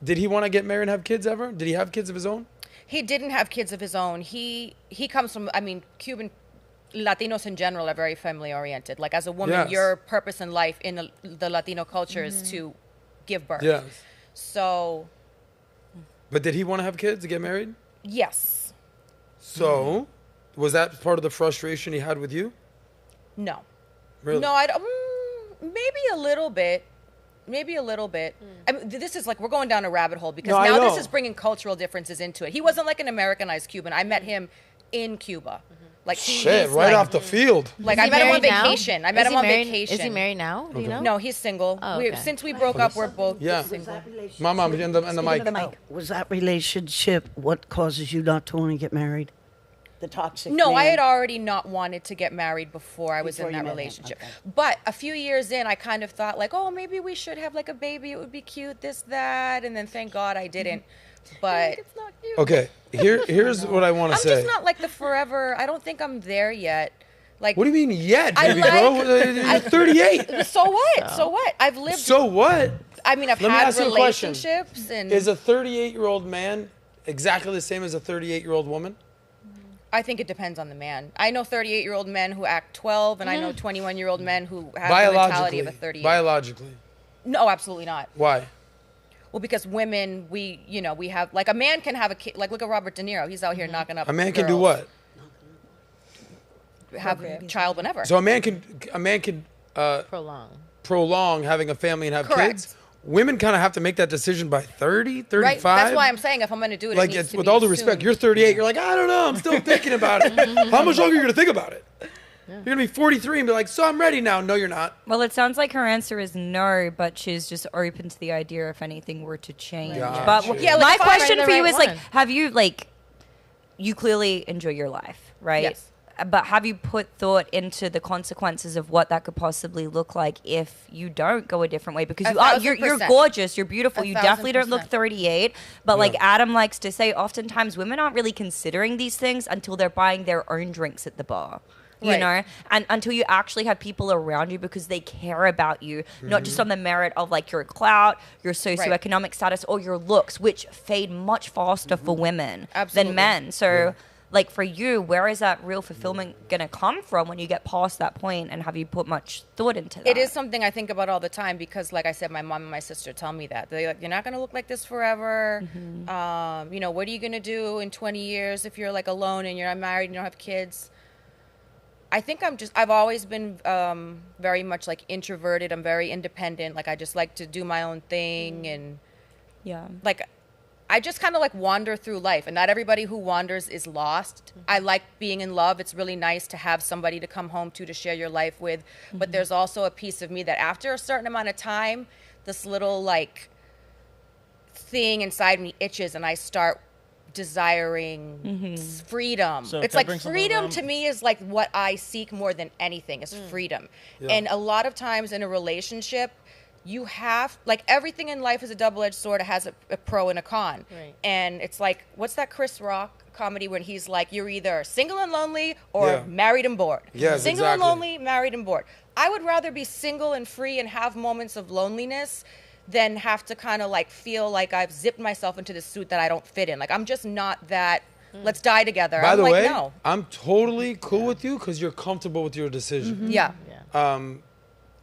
Did he want to get married and have kids ever? Did he have kids of his own? He didn't have kids of his own. He comes from, I mean, Latinos in general are very family oriented. Like, as a woman, Yes. your purpose in life in the Latino culture is to give birth. Yes. So, But did he want to have kids to get married? yes. So, was that part of the frustration he had with you? No. Really? No, I don't. Maybe a little bit. Maybe a little bit. I mean, this is like, we're going down a rabbit hole because No, I now this know. is bringing cultural differences into it. He wasn't like an Americanized Cuban. I met him in Cuba. Like, Shit, he's right like, off the field. Like, Is I he met him on married now? vacation. I met Is him he on married- vacation. Is he married now? Do you know? No, he's single. Oh, okay. Since we broke up, we're both Yeah. single. Mama, and the mic. the mic. Was that relationship what causes you not to want to get married? The toxic No, man? I had already not wanted to get married before I was Before in you that met him, relationship. okay. But a few years in, I kind of thought like, oh, maybe we should have like a baby. It would be cute, this, that. And then thank God I didn't. But it's not cute. Okay, here's what I want to I'm say. just not like the forever. I don't think I'm there yet. Like, What do you mean yet, I baby like- girl? You're 38. so what? So what? I've lived. So what? I mean, I've Let me had ask you a question. relationships, and Is a 38-year-old man exactly the same as a 38-year-old woman? I think it depends on the man. I know 38-year-old men who act 12, and I know 21-year-old men who have the mentality of a 38. Biologically. No, absolutely not. Why? Well, because women, we have, like, a man can have a kid. Like, look at Robert De Niro. He's out here knocking up A man can do girls. what? Have a child whenever. So a man can prolong having a family and have Correct. kids. Women kind of have to make that decision by 30, 35. Right? That's why I'm saying if I'm going to do it, Like, it needs it's, to with be all due respect, soon. you're 38. You're like, I don't know. I'm still thinking about it. How much longer are you going to think about it? You're going to be 43 and be like, so I'm ready now. No, you're not. Well, it sounds like her answer is no, but she's just open to the idea if anything were to change. Gotcha. But Yeah, like, my if I'm question the for you right is like, one. have you you clearly enjoy your life, right? Yes. But have you put thought into the consequences of what that could possibly look like if you don't go a different way? Because you're 1,000%. gorgeous, you're beautiful, you definitely don't look 1,000%. 38. But like Adam likes to say, oftentimes women aren't really considering these things until they're buying their own drinks at the bar. You Right. know, and until you actually have people around you because they care about you, not just on the merit of like your clout, your socioeconomic status, or your looks, which fade much faster for women Absolutely. than men. So, like for you, where is that real fulfillment gonna come from when you get past that point? And have you put much thought into that? It is something I think about all the time because, like I said, my mom and my sister tell me that. They're like, you're not going to look like this forever. Mm-hmm. What are you going to do in 20 years if you're like alone and you're not married and you don't have kids? I think I've always been very much like introverted. I'm very independent. Like, I just like to do my own thing. And Yeah. like, I just kind of like wander through life, and not everybody who wanders is lost. I like being in love. It's really nice to have somebody to come home to share your life with. But there's also a piece of me that after a certain amount of time, this little like thing inside me itches, and I start desiring freedom. So It's can I like bring something freedom around? to me is like what I seek more than anything is freedom. And a lot of times in a relationship, you have, like, everything in life is a double-edged sword. It has a pro and a con. Right. And it's like, what's that Chris Rock comedy when he's like, you're either single and lonely or Yeah. married and bored. Yes, Single exactly. and lonely, married and bored. I would rather be single and free and have moments of loneliness than have to kind of like feel like I've zipped myself into this suit that I don't fit in. Like, I'm just not that, let's die together. By I'm the like, way, no. I'm totally cool with you because you're comfortable with your decision. Yeah.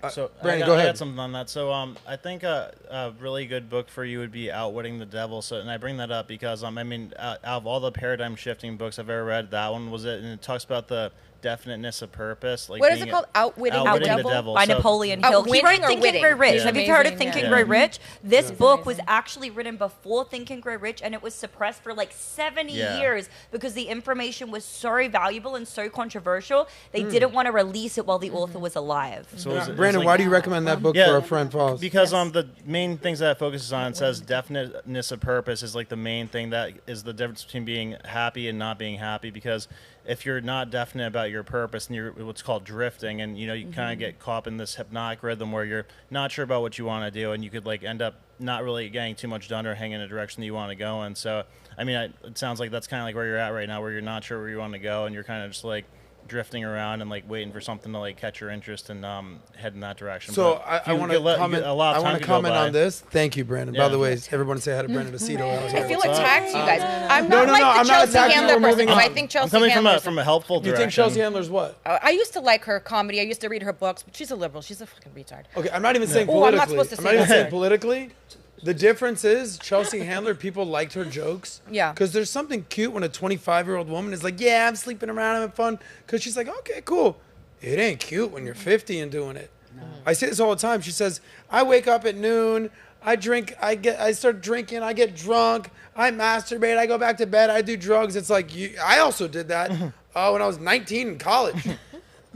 So Brandon, I go got ahead. something on that. So I think a really good book for you would be Outwitting the Devil. So, and I bring that up because I mean, out of all the paradigm shifting books I've ever read, that one was it, and it talks about the definiteness of purpose. Like What is being it called? Outwitting the Devil? By So- Napoleon Hill. He Outwitting wrote or Think and witting? Grow Rich. Yeah. Have you heard of Amazing, Think and yeah. Grow Rich? This book was amazing. actually written before Think and Grow Rich, and it was suppressed for like 70 Yeah. years because the information was so valuable and so controversial. They didn't want to release it while the author was alive. So it's Brandon, like- why do you recommend that book Yeah, for our friend Paul? Because the main things that it focuses on, it says definiteness of purpose is like the main thing that is the difference between being happy and not being happy. Because if you're not definite about your purpose, and you're what's called drifting, and you kind of get caught up in this hypnotic rhythm where you're not sure about what you want to do, and you could like end up not really getting too much done or hanging in a direction that you want to go in. So I mean, it sounds like that's kind of like where you're at right now, where you're not sure where you want to go, and you're kind of just like drifting around and like waiting for something to like catch your interest and head in that direction. So But I if you want get to let- comment. a lot I of want time to could go comment by. on this. Thank you, Brandon. Yeah. By the way, everyone say hi to Brandon Aceto. I feel attacked, you guys. I'm No, not no, like no, the I'm not Chelsea attacking you. Handler We're person, moving because I on. think I'm Chelsea coming Handler's from a helpful You direction. think Chelsea Handler's what? I used to like her comedy. I used to read her books, but she's a liberal. She's a fucking retard. Okay, I'm not even saying Oh, I'm politically. not supposed to I'm say not even that. saying politically. The difference is Chelsea Handler, people liked her jokes. Yeah. Because there's something cute when a 25-year-old woman is like, yeah, I'm sleeping around, having fun. Because she's like, okay, cool. It ain't cute when you're 50 and doing it. No. I say this all the time. She says, I wake up at noon, I drink, I start drinking, I get drunk, I masturbate, I go back to bed, I do drugs. It's like, I also did that when I was 19 in college.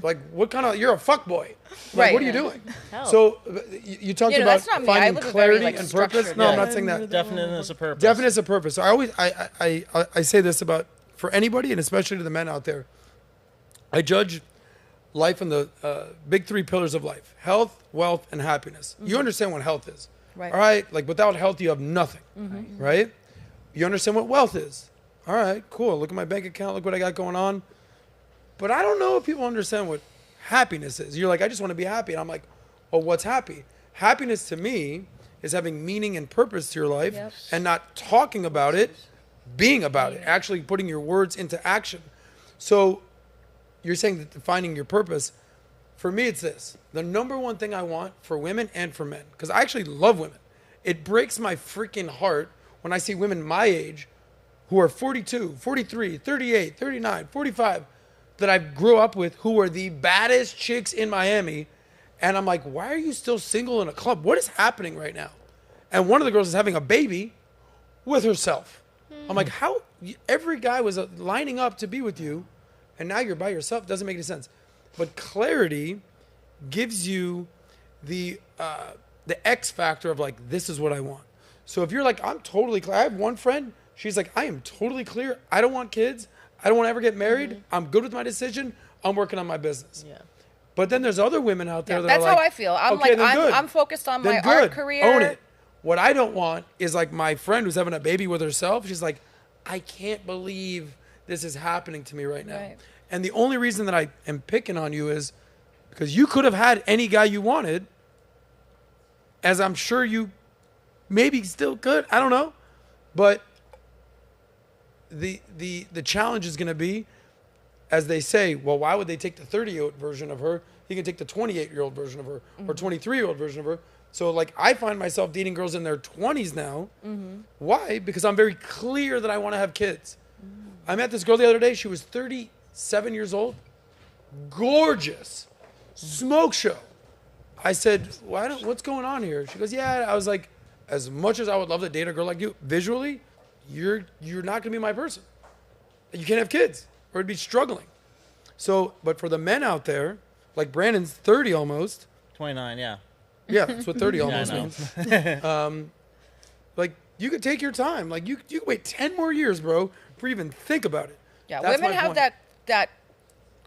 Like, what kind of, you're a fuckboy. Like, Right. what are you doing? Help. So you talked You know, about that's not me. I finding live a very, clarity like, and purpose. structured No, I'm life. not saying that. Definiteness of purpose. Definiteness of purpose. So I say this about, for anybody, and especially to the men out there, I judge life in the big three pillars of life: health, wealth, and happiness. You understand what health is. Right. All right? Like, without health, you have nothing. Right? You understand what wealth is. All right, cool. Look at my bank account. Look what I got going on. But I don't know if people understand what happiness is. You're like, I just want to be happy. And I'm like, well, what's happy? Happiness to me is having meaning and purpose to your life and not talking about it, being about it, actually putting your words into action. So you're saying that finding your purpose. For me, it's this. The number one thing I want for women and for men, because I actually love women. It breaks my freaking heart when I see women my age who are 42, 43, 38, 39, 45, that I grew up with, who are the baddest chicks in Miami. And I'm like, why are you still single in a club? What is happening right now? And one of the girls is having a baby with herself. I'm like, how? Every guy was lining up to be with you, and now you're by yourself. Doesn't make any sense. But clarity gives you the X factor of like, this is what I want. So if you're like, I'm totally clear. I have one friend. She's like, I am totally clear. I don't want kids. I don't want to ever get married. I'm good with my decision. I'm working on my business. Yeah. But then there's other women out there that That's are like, how I feel. I'm okay, like, then good. I'm focused on Then my good. art career. Own it. What I don't want is like my friend who's having a baby with herself. She's like, I can't believe this is happening to me right now. Right. And the only reason that I am picking on you is because you could have had any guy you wanted, as I'm sure you maybe still could. I don't know. But the challenge is going to be, as they say, well, why would they take the 30-year-old version of her? He can take the 28-year-old version of her or 23-year-old version of her. So, like, I find myself dating girls in their 20s now. Why? Because I'm very clear that I want to have kids. I met this girl the other day. She was 37 years old. Gorgeous. Smoke show. I said, what's going on here? She goes, yeah. I was like, as much as I would love to date a girl like you, visually, you're not going to be my person. You can't have kids or it'd be struggling. So, but for the men out there, like Brandon's 30 almost. 29, yeah. Yeah, that's what 30 almost I know. means. Like, you could take your time. Like, you could wait 10 more years, bro, before you even think about it. Yeah, That's women my have point. that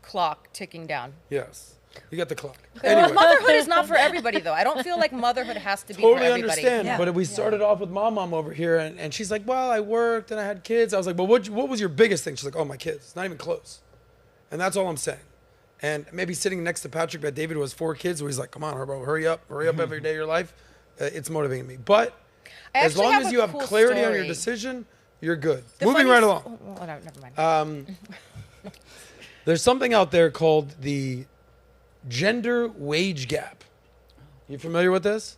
clock ticking down. Yes. You got the clock. But Anyway, motherhood is not for everybody, though. I don't feel like motherhood has to be for totally everybody. understand. Yeah. But we started off with mom over here, and she's like, well, I worked and I had kids. I was like, well, what was your biggest thing? She's like, oh, my kids. It's not even close. And that's all I'm saying. And maybe sitting next to Patrick, that David who has 4 kids, where he's like, come on, bro, hurry up every day of your life. It's motivating me. But I as actually long have as a you have cool clarity on your story. decision, you're good. The Moving funny right s- along. Oh, no, never mind. There's something out there called the gender wage gap. You familiar with this?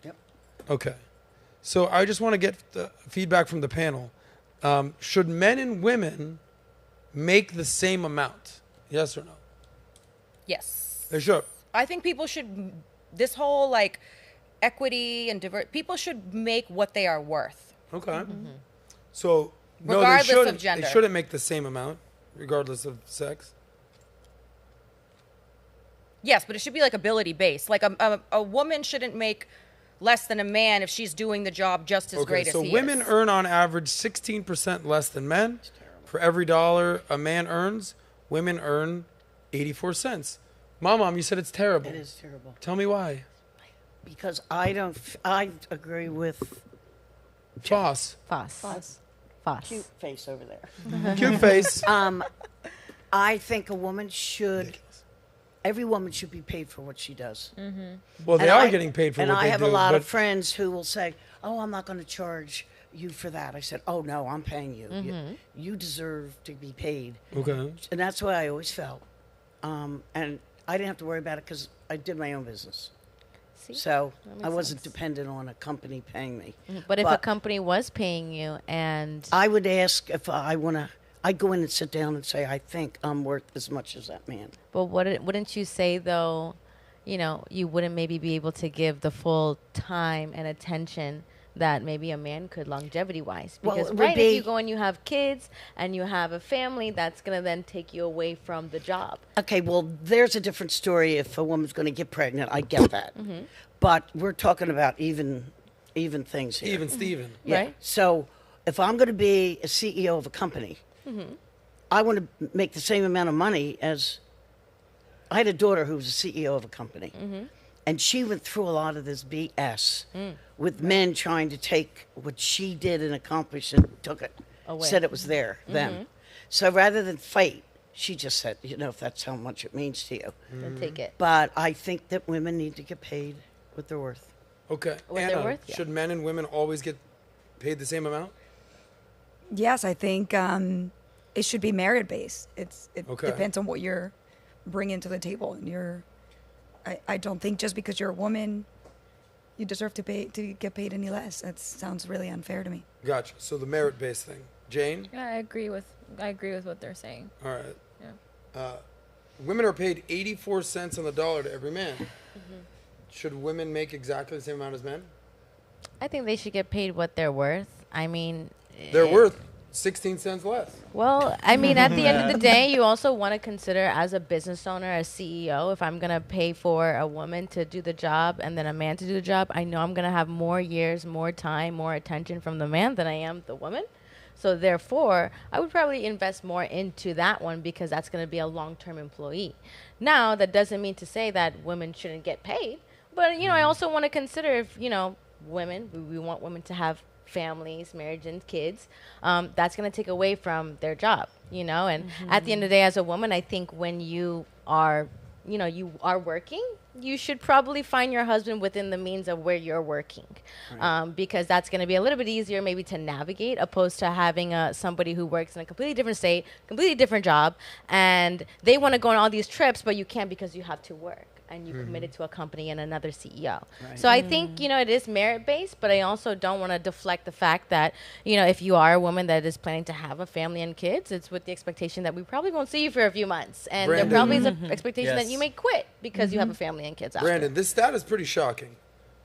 Yep. Okay. So I just want to get the feedback from the panel. Should men and women make the same amount? Yes or no? Yes. They should. I think people should, this whole like equity and people should make what they are worth. Okay. So no, Regardless they shouldn't. of gender. They shouldn't make the same amount, regardless of sex. Yes, but it should be like ability based. Like a woman shouldn't make less than a man if she's doing the job just as great as he is. So women earn on average 16% less than men. For every dollar a man earns, women earn 84 cents. Mom, you said it's terrible. It is terrible. Tell me why. Because I agree with Foss. Foss. cute face over there. Cute face. I think every woman should be paid for what she does. Well, they are getting paid for what they do. And I have a lot of friends who will say, "Oh, I'm not going to charge you for that." I said, "Oh no, I'm paying you. You deserve to be paid." Okay. And that's what I always felt. And I didn't have to worry about it because I did my own business. See? So That makes I wasn't sense. dependent on a company paying me. But if a company was paying you and I would ask if I want to, I'd go in and sit down and say, I think I'm worth as much as that man. But wouldn't you say, though, you wouldn't maybe be able to give the full time and attention that maybe a man could longevity-wise? Well, Because, it would if be- you go and you have kids and you have a family, that's going to then take you away from the job. Okay, well, there's a different story if a woman's going to get pregnant. I get that. But we're talking about even things here. Even Steven. Yeah. Right. So if I'm going to be a CEO of a company, I want to make the same amount of money as... I had a daughter who was a CEO of a company. And she went through a lot of this BS with men trying to take what she did and accomplish and took it. Away. Said it was them. So rather than fight, she just said, if that's how much it means to you. Then take it. But I think that women need to get paid what they're worth. Okay. What they're Anna, worth? Yeah. should men and women always get paid the same amount? Yes, I think it should be merit based. It Okay. depends on what you're bringing to the table, and I don't think just because you're a woman, you deserve to get paid any less. That sounds really unfair to me. Gotcha. So the merit-based thing. Jane? Yeah, I agree with what they're saying. All right. Yeah. Women are paid 84 cents on the dollar to every man. Should women make exactly the same amount as men? I think they should get paid what they're worth. I mean... They're worth 16 cents less. Well, I mean, at the end of the day, you also want to consider as a business owner, as CEO, if I'm going to pay for a woman to do the job and then a man to do the job, I know I'm going to have more years, more time, more attention from the man than I am the woman. So therefore, I would probably invest more into that one because that's going to be a long-term employee. Now, that doesn't mean to say that women shouldn't get paid. But, I also want to consider if, women, we want women to have families, marriage, and kids, that's going to take away from their job, and at the end of the day, as a woman, I think when you are working, you should probably find your husband within the means of where you're working, because that's going to be a little bit easier maybe to navigate opposed to having somebody who works in a completely different state, completely different job, and they want to go on all these trips, but you can't because you have to work. And you committed to a company and another CEO. Right. So I think, it is merit-based, but I also don't want to deflect the fact that, if you are a woman that is planning to have a family and kids, it's with the expectation that we probably won't see you for a few months. And Brandon. there probably is an expectation Yes. that you may quit because you have a family and kids after. Brandon, this stat is pretty shocking.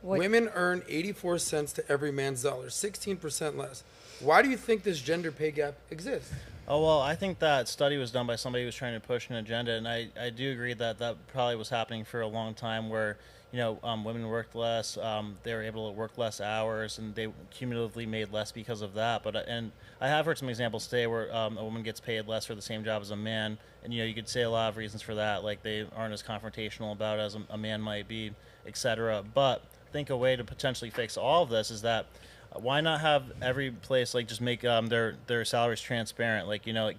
Women earn 84 cents to every man's dollar, 16% less. Why do you think this gender pay gap exists? Oh, well, I think that study was done by somebody who was trying to push an agenda, and I do agree that probably was happening for a long time where, women worked less, they were able to work less hours, and they cumulatively made less because of that. And I have heard some examples today where a woman gets paid less for the same job as a man, and, you could say a lot of reasons for that, like they aren't as confrontational about it as a man might be, etc. But I think a way to potentially fix all of this is that why not have every place just make their salaries transparent?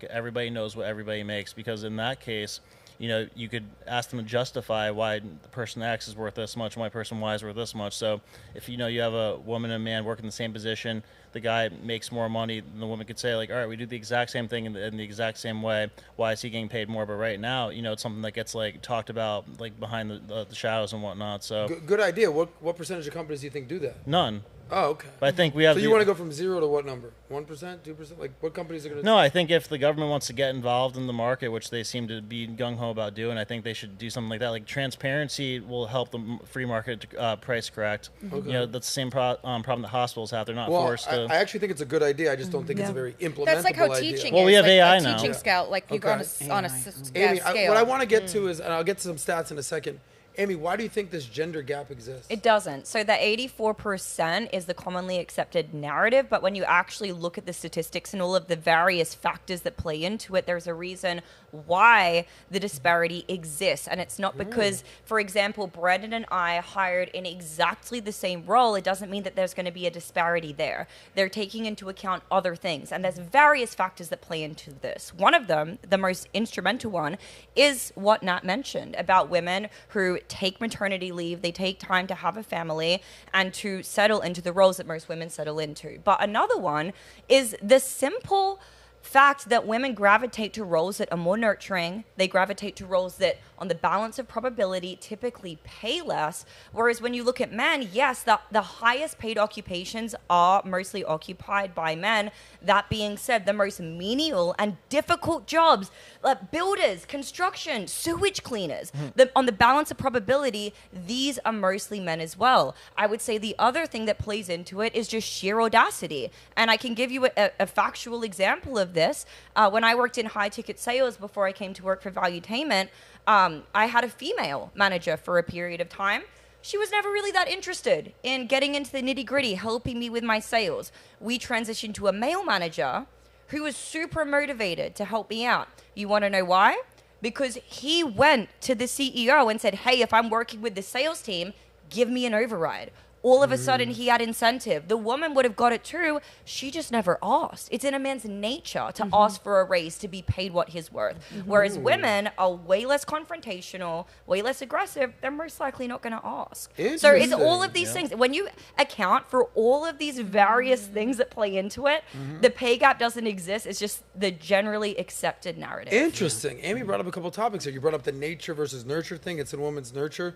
Everybody knows what everybody makes, because in that case, you could ask them to justify why the person X is worth this much and why person Y is worth this much. So if you have a woman and a man working the same position, the guy makes more money, and the woman could say all right, we do the exact same thing in the exact same way. Why is he getting paid more? But right now, it's something that gets talked about behind the shadows and whatnot. So Good idea. What percentage of companies do you think do that? none. Oh, okay. But I think we have. So you want to go from 0 to what number? 1%, 2%? Like what companies are going to? No, I think if the government wants to get involved in the market, which they seem to be gung ho about doing, I think they should do something like that. Like transparency will help the free market price correct. Okay. You know, that's the same problem that hospitals have. They're not Well, forced to. I actually think it's a good idea. I just don't think it's a very implementable That's like how idea. teaching Well, is. we have like AI a now. teaching Yeah. scout, like you go on Okay. a Amy, scale. what I want to get to is, and I'll get to some stats in a second. Amy, why do you think this gender gap exists? It doesn't. So the 84% is the commonly accepted narrative, but when you actually look at the statistics and all of the various factors that play into it, there's a reason why the disparity exists. And it's not because, for example, Brandon and I hired in exactly the same role. It doesn't mean that there's going to be a disparity there. They're taking into account other things. And there's various factors that play into this. One of them, the most instrumental one, is what Nat mentioned about women who take maternity leave, they take time to have a family and to settle into the roles that most women settle into. But another one is the simple fact that women gravitate to roles that are more nurturing. They gravitate to roles that, on the balance of probability, typically pay less. Whereas when you look at men, yes, the highest paid occupations are mostly occupied by men. That being said, the most menial and difficult jobs, like builders, construction, sewage cleaners, on the balance of probability, these are mostly men as well. I would say the other thing that plays into it is just sheer audacity. And I can give you a factual example of this. When I worked in high ticket sales before I came to work for Valuetainment, I had a female manager for a period of time. She was never really that interested in getting into the nitty gritty, helping me with my sales. We transitioned to a male manager who was super motivated to help me out. You want to know why? Because he went to the CEO and said, hey, if I'm working with the sales team, give me an override. All of a sudden, he had incentive. The woman would have got it too. She just never asked. It's in a man's nature to ask for a raise, to be paid what he's worth. Whereas women are way less confrontational, way less aggressive. They're most likely not going to ask. So it's all of these things. When you account for all of these various things that play into it, the pay gap doesn't exist. It's just the generally accepted narrative. Interesting. Amy brought up a couple topics here. You brought up the nature versus nurture thing. It's in woman's nature.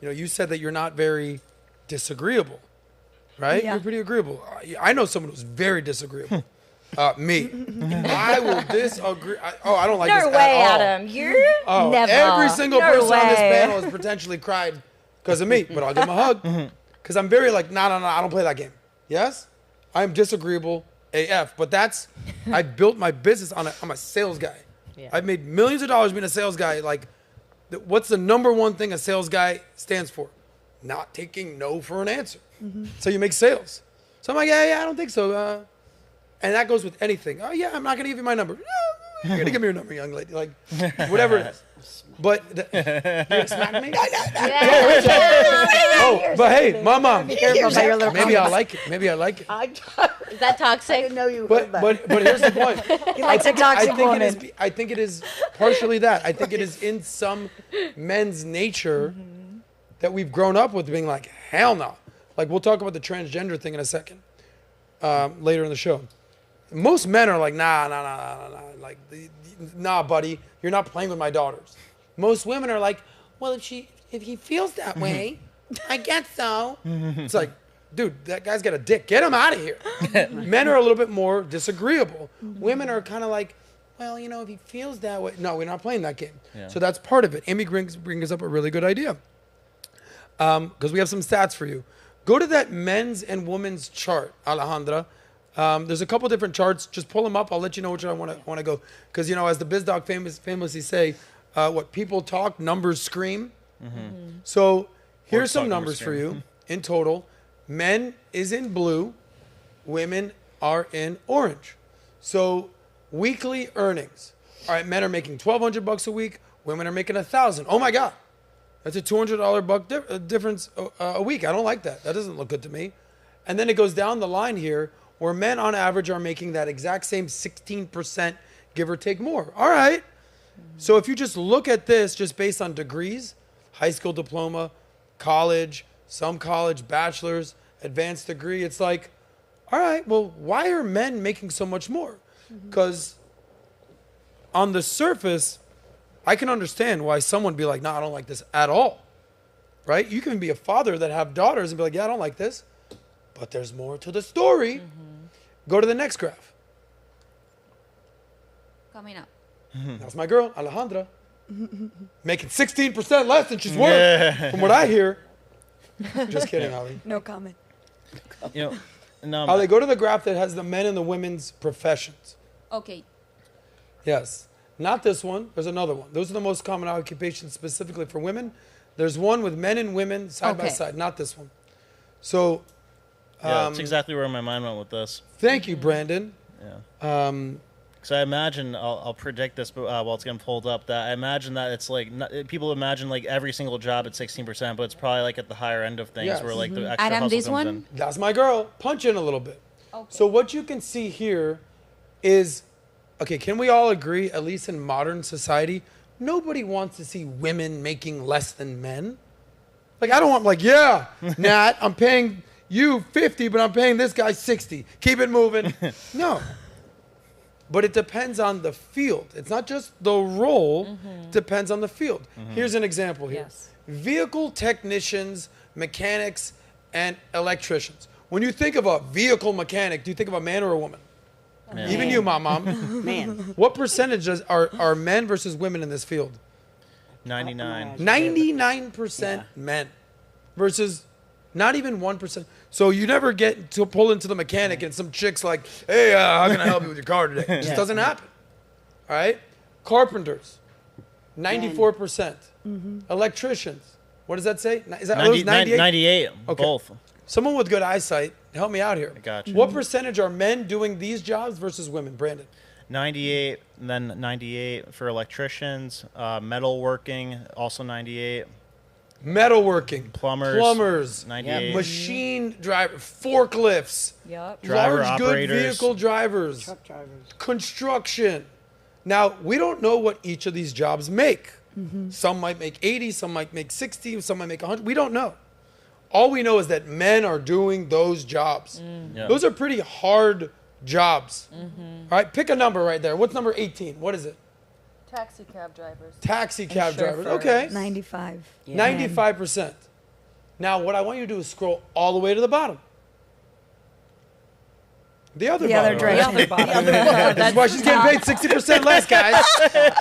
You know, you said that you're not very disagreeable, right? Yeah. You're pretty agreeable. I know someone who's very disagreeable. Me. I will disagree. I don't like this No way, at all. Adam. You're never. Every single No person on this way. panel has potentially cried because of me, but I'll give them a hug because I'm very like, no, I don't play that game. Yes? I'm disagreeable AF, but I built my business I'm a sales guy. Yeah. I've made millions of dollars being a sales guy. Like, what's the number one thing a sales guy stands for? Not taking no for an answer. So you make sales. So I'm like, yeah, I don't think so. And that goes with anything. Oh, yeah, I'm not going to give you my number. No, you're going to give me your number, young lady. Like, whatever it is. But, you're going to smack me? Oh, but hey, mama, maybe I like it. Maybe I like it. Is that toxic? I didn't know you But here's the point. He likes a toxic woman. I think it is partially that. I think it is in some men's nature that we've grown up with being like, hell no. Like, we'll talk about the transgender thing in a second, later in the show. Most men are like, nah. Like, nah, buddy, you're not playing with my daughters. Most women are like, well, if he feels that way, I guess so. It's like, dude, that guy's got a dick. Get him out of here. Men are a little bit more disagreeable. Women are kind of like, well, you know, if he feels that way. No, we're not playing that game. Yeah. So that's part of it. Amy brings up a really good idea. Because we have some stats for you. Go to that men's and women's chart, Alejandra. There's a couple different charts. Just pull them up. I'll let you know which I want to go. Because, you know, as the BizDoc famously say, what people talk, numbers scream. So here's some numbers for you in total. Men is in blue. Women are in orange. So weekly earnings. All right, men are making $1,200 a week. Women are making $1,000. Oh my God, that's a $200 difference a week. I don't like that. That doesn't look good to me. And then it goes down the line here, where men on average are making that exact same 16%, give or take more. All right. So if you just look at this just based on degrees, high school diploma, college, some college, bachelor's, advanced degree, it's like, all right, well, why are men making so much more? Because on the surface, I can understand why someone would be like, no, I don't like this at all. Right? You can be a father that have daughters and be like, yeah, I don't like this. But there's more to the story. Go to the next graph. Coming up. That's my girl, Alejandra. Making 16% less than she's worth, from what I hear. Just kidding, Ali. No comment. You know, no, Ali, go to the graph that has the men and the women's professions. Okay. Yes. Not this one. There's another one. Those are the most common occupations specifically for women. There's one with men and women side by Okay. side. Not this one. So, yeah, that's exactly where my mind went with this. thank you, Brandon. Yeah. Because I imagine, I'll predict this while it's getting pulled up, that I imagine that it's like, people imagine like every single job at 16%, but it's probably like at the higher end of things Yes. where like the extra Adam, hustle this comes one? in. That's my girl. Punch in a little bit. So what you can see here is, okay, can we all agree, at least in modern society, nobody wants to see women making less than men? Like, I don't want, like, yeah, Nat, I'm paying you 50, but I'm paying this guy 60. Keep it moving. No. But it depends on the field. It's not just the role, it depends on the field. Here's an example here. Yes. Vehicle technicians, mechanics, and electricians. When you think of a vehicle mechanic, do you think of a man or a woman? Man. Even you, Mom. Man. What percentage are men versus women in this field? 99. 99% men versus not even 1%. So you never get to pull into the mechanic and some chick's like, hey, how can I help you with your car today? It just doesn't happen. All right? Carpenters, 94%. Electricians, what does that say? Is that 90, 98? 98, Okay. both. Someone with good eyesight, help me out here. I got you. What percentage are men doing these jobs versus women, Brandon? 98, and then 98 for electricians, metalworking, also 98. Metalworking, Plumbers, 98. Yep. machine driver, forklifts, Yep. Driver large good operators. vehicle drivers, Truck drivers. construction. Now, we don't know what each of these jobs make. Some might make 80, some might make 60, some might make 100. We don't know. All we know is that men are doing those jobs. Yep. Those are pretty hard jobs. All right, pick a number right there. What's number 18? What is it? Taxi cab drivers. Taxi cab drivers. chauffeurs. Okay. 95. 95%. Now, what I want you to do is scroll all the way to the bottom. The other The bottom. other direction. This is why she's getting paid 60% less, guys.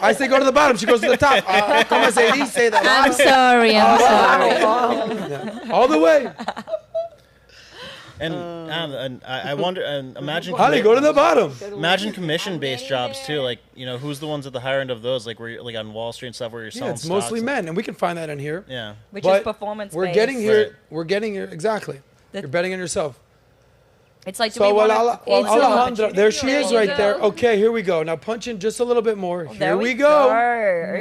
I say go to the bottom. She goes to the top. Como se dice that? I'm sorry. I'm sorry. Yeah. All the way. And I wonder, and imagine, Honey, go to the bottom. imagine commission-based jobs too. Like, you know, who's the ones at the higher end of those? Like, where you're, like on Wall Street and stuff, where you're Yeah, selling it's mostly stocks. men, and we can find that in here. Yeah. Which But is performance We're based. getting here. Right. We're getting here. Exactly. The- You're betting on yourself. It's like, do So, we want Alejandra, there she is right there. Okay, here we go. Now punch in just a little bit more. Here we go.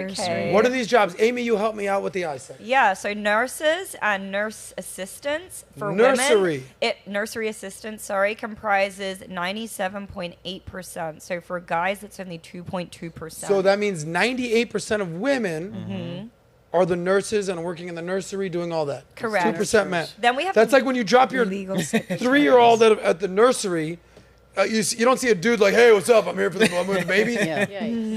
Okay. What are these jobs? Amy, you help me out with the eyesight. Yeah, so nurses and nurse assistants for Nursery. women. Nursery assistants, sorry, comprises 97.8%. So for guys, it's only 2.2%. So that means 98% of women are the nurses and working in the nursery doing all that. Correct. 2% men. Then we have That's like when you drop your Legal 3-year-old at the nursery. You don't see a dude like, hey, what's up? I'm here for I'm with the babies.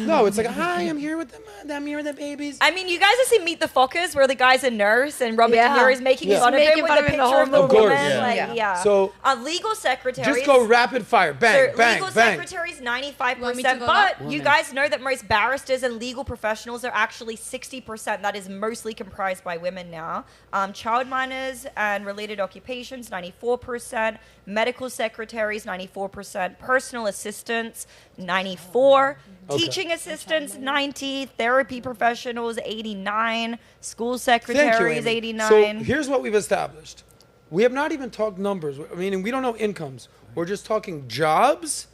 No, it's like, hi, I'm here with the babies. I mean, you guys have seen Meet the Fockers, where the guy's a nurse and Robert De Niro is making Yeah. fun of He's him making with fun a of him the picture whole of the movie. Of course. woman. Yeah. Like, yeah. So legal secretaries. just go rapid fire. Bang, So bang, legal bang. secretaries, Want me to 95%. go But up? you guys know that most barristers and legal professionals are actually 60%. That is mostly comprised by women now. Childminders and related occupations, 94%. Medical secretaries, 94%. Personal assistants, 94%. Okay. Teaching assistants, 90%. Therapy professionals, 89%. School Thank you, secretaries, Amy. 89%. So here's what we've established. We have not even talked numbers. I mean, we don't know incomes. We're just talking jobs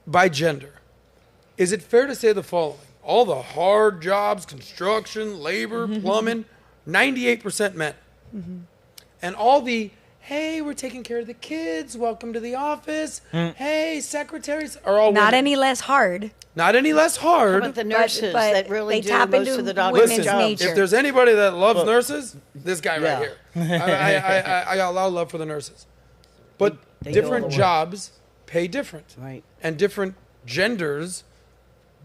by gender. Is it fair to say the following? All the hard jobs, construction, labor, plumbing, 98% men. And all the, hey, we're taking care of the kids, welcome to the office, hey, secretaries, are all Not women. any less hard. Not any less hard. But the nurses but that really they do tap most into of the dog women's Listen, jobs. nature. if there's anybody that loves nurses, this guy Yeah. right here. I got a lot of love for the nurses. But They do all different the work. jobs pay different. Right. And different genders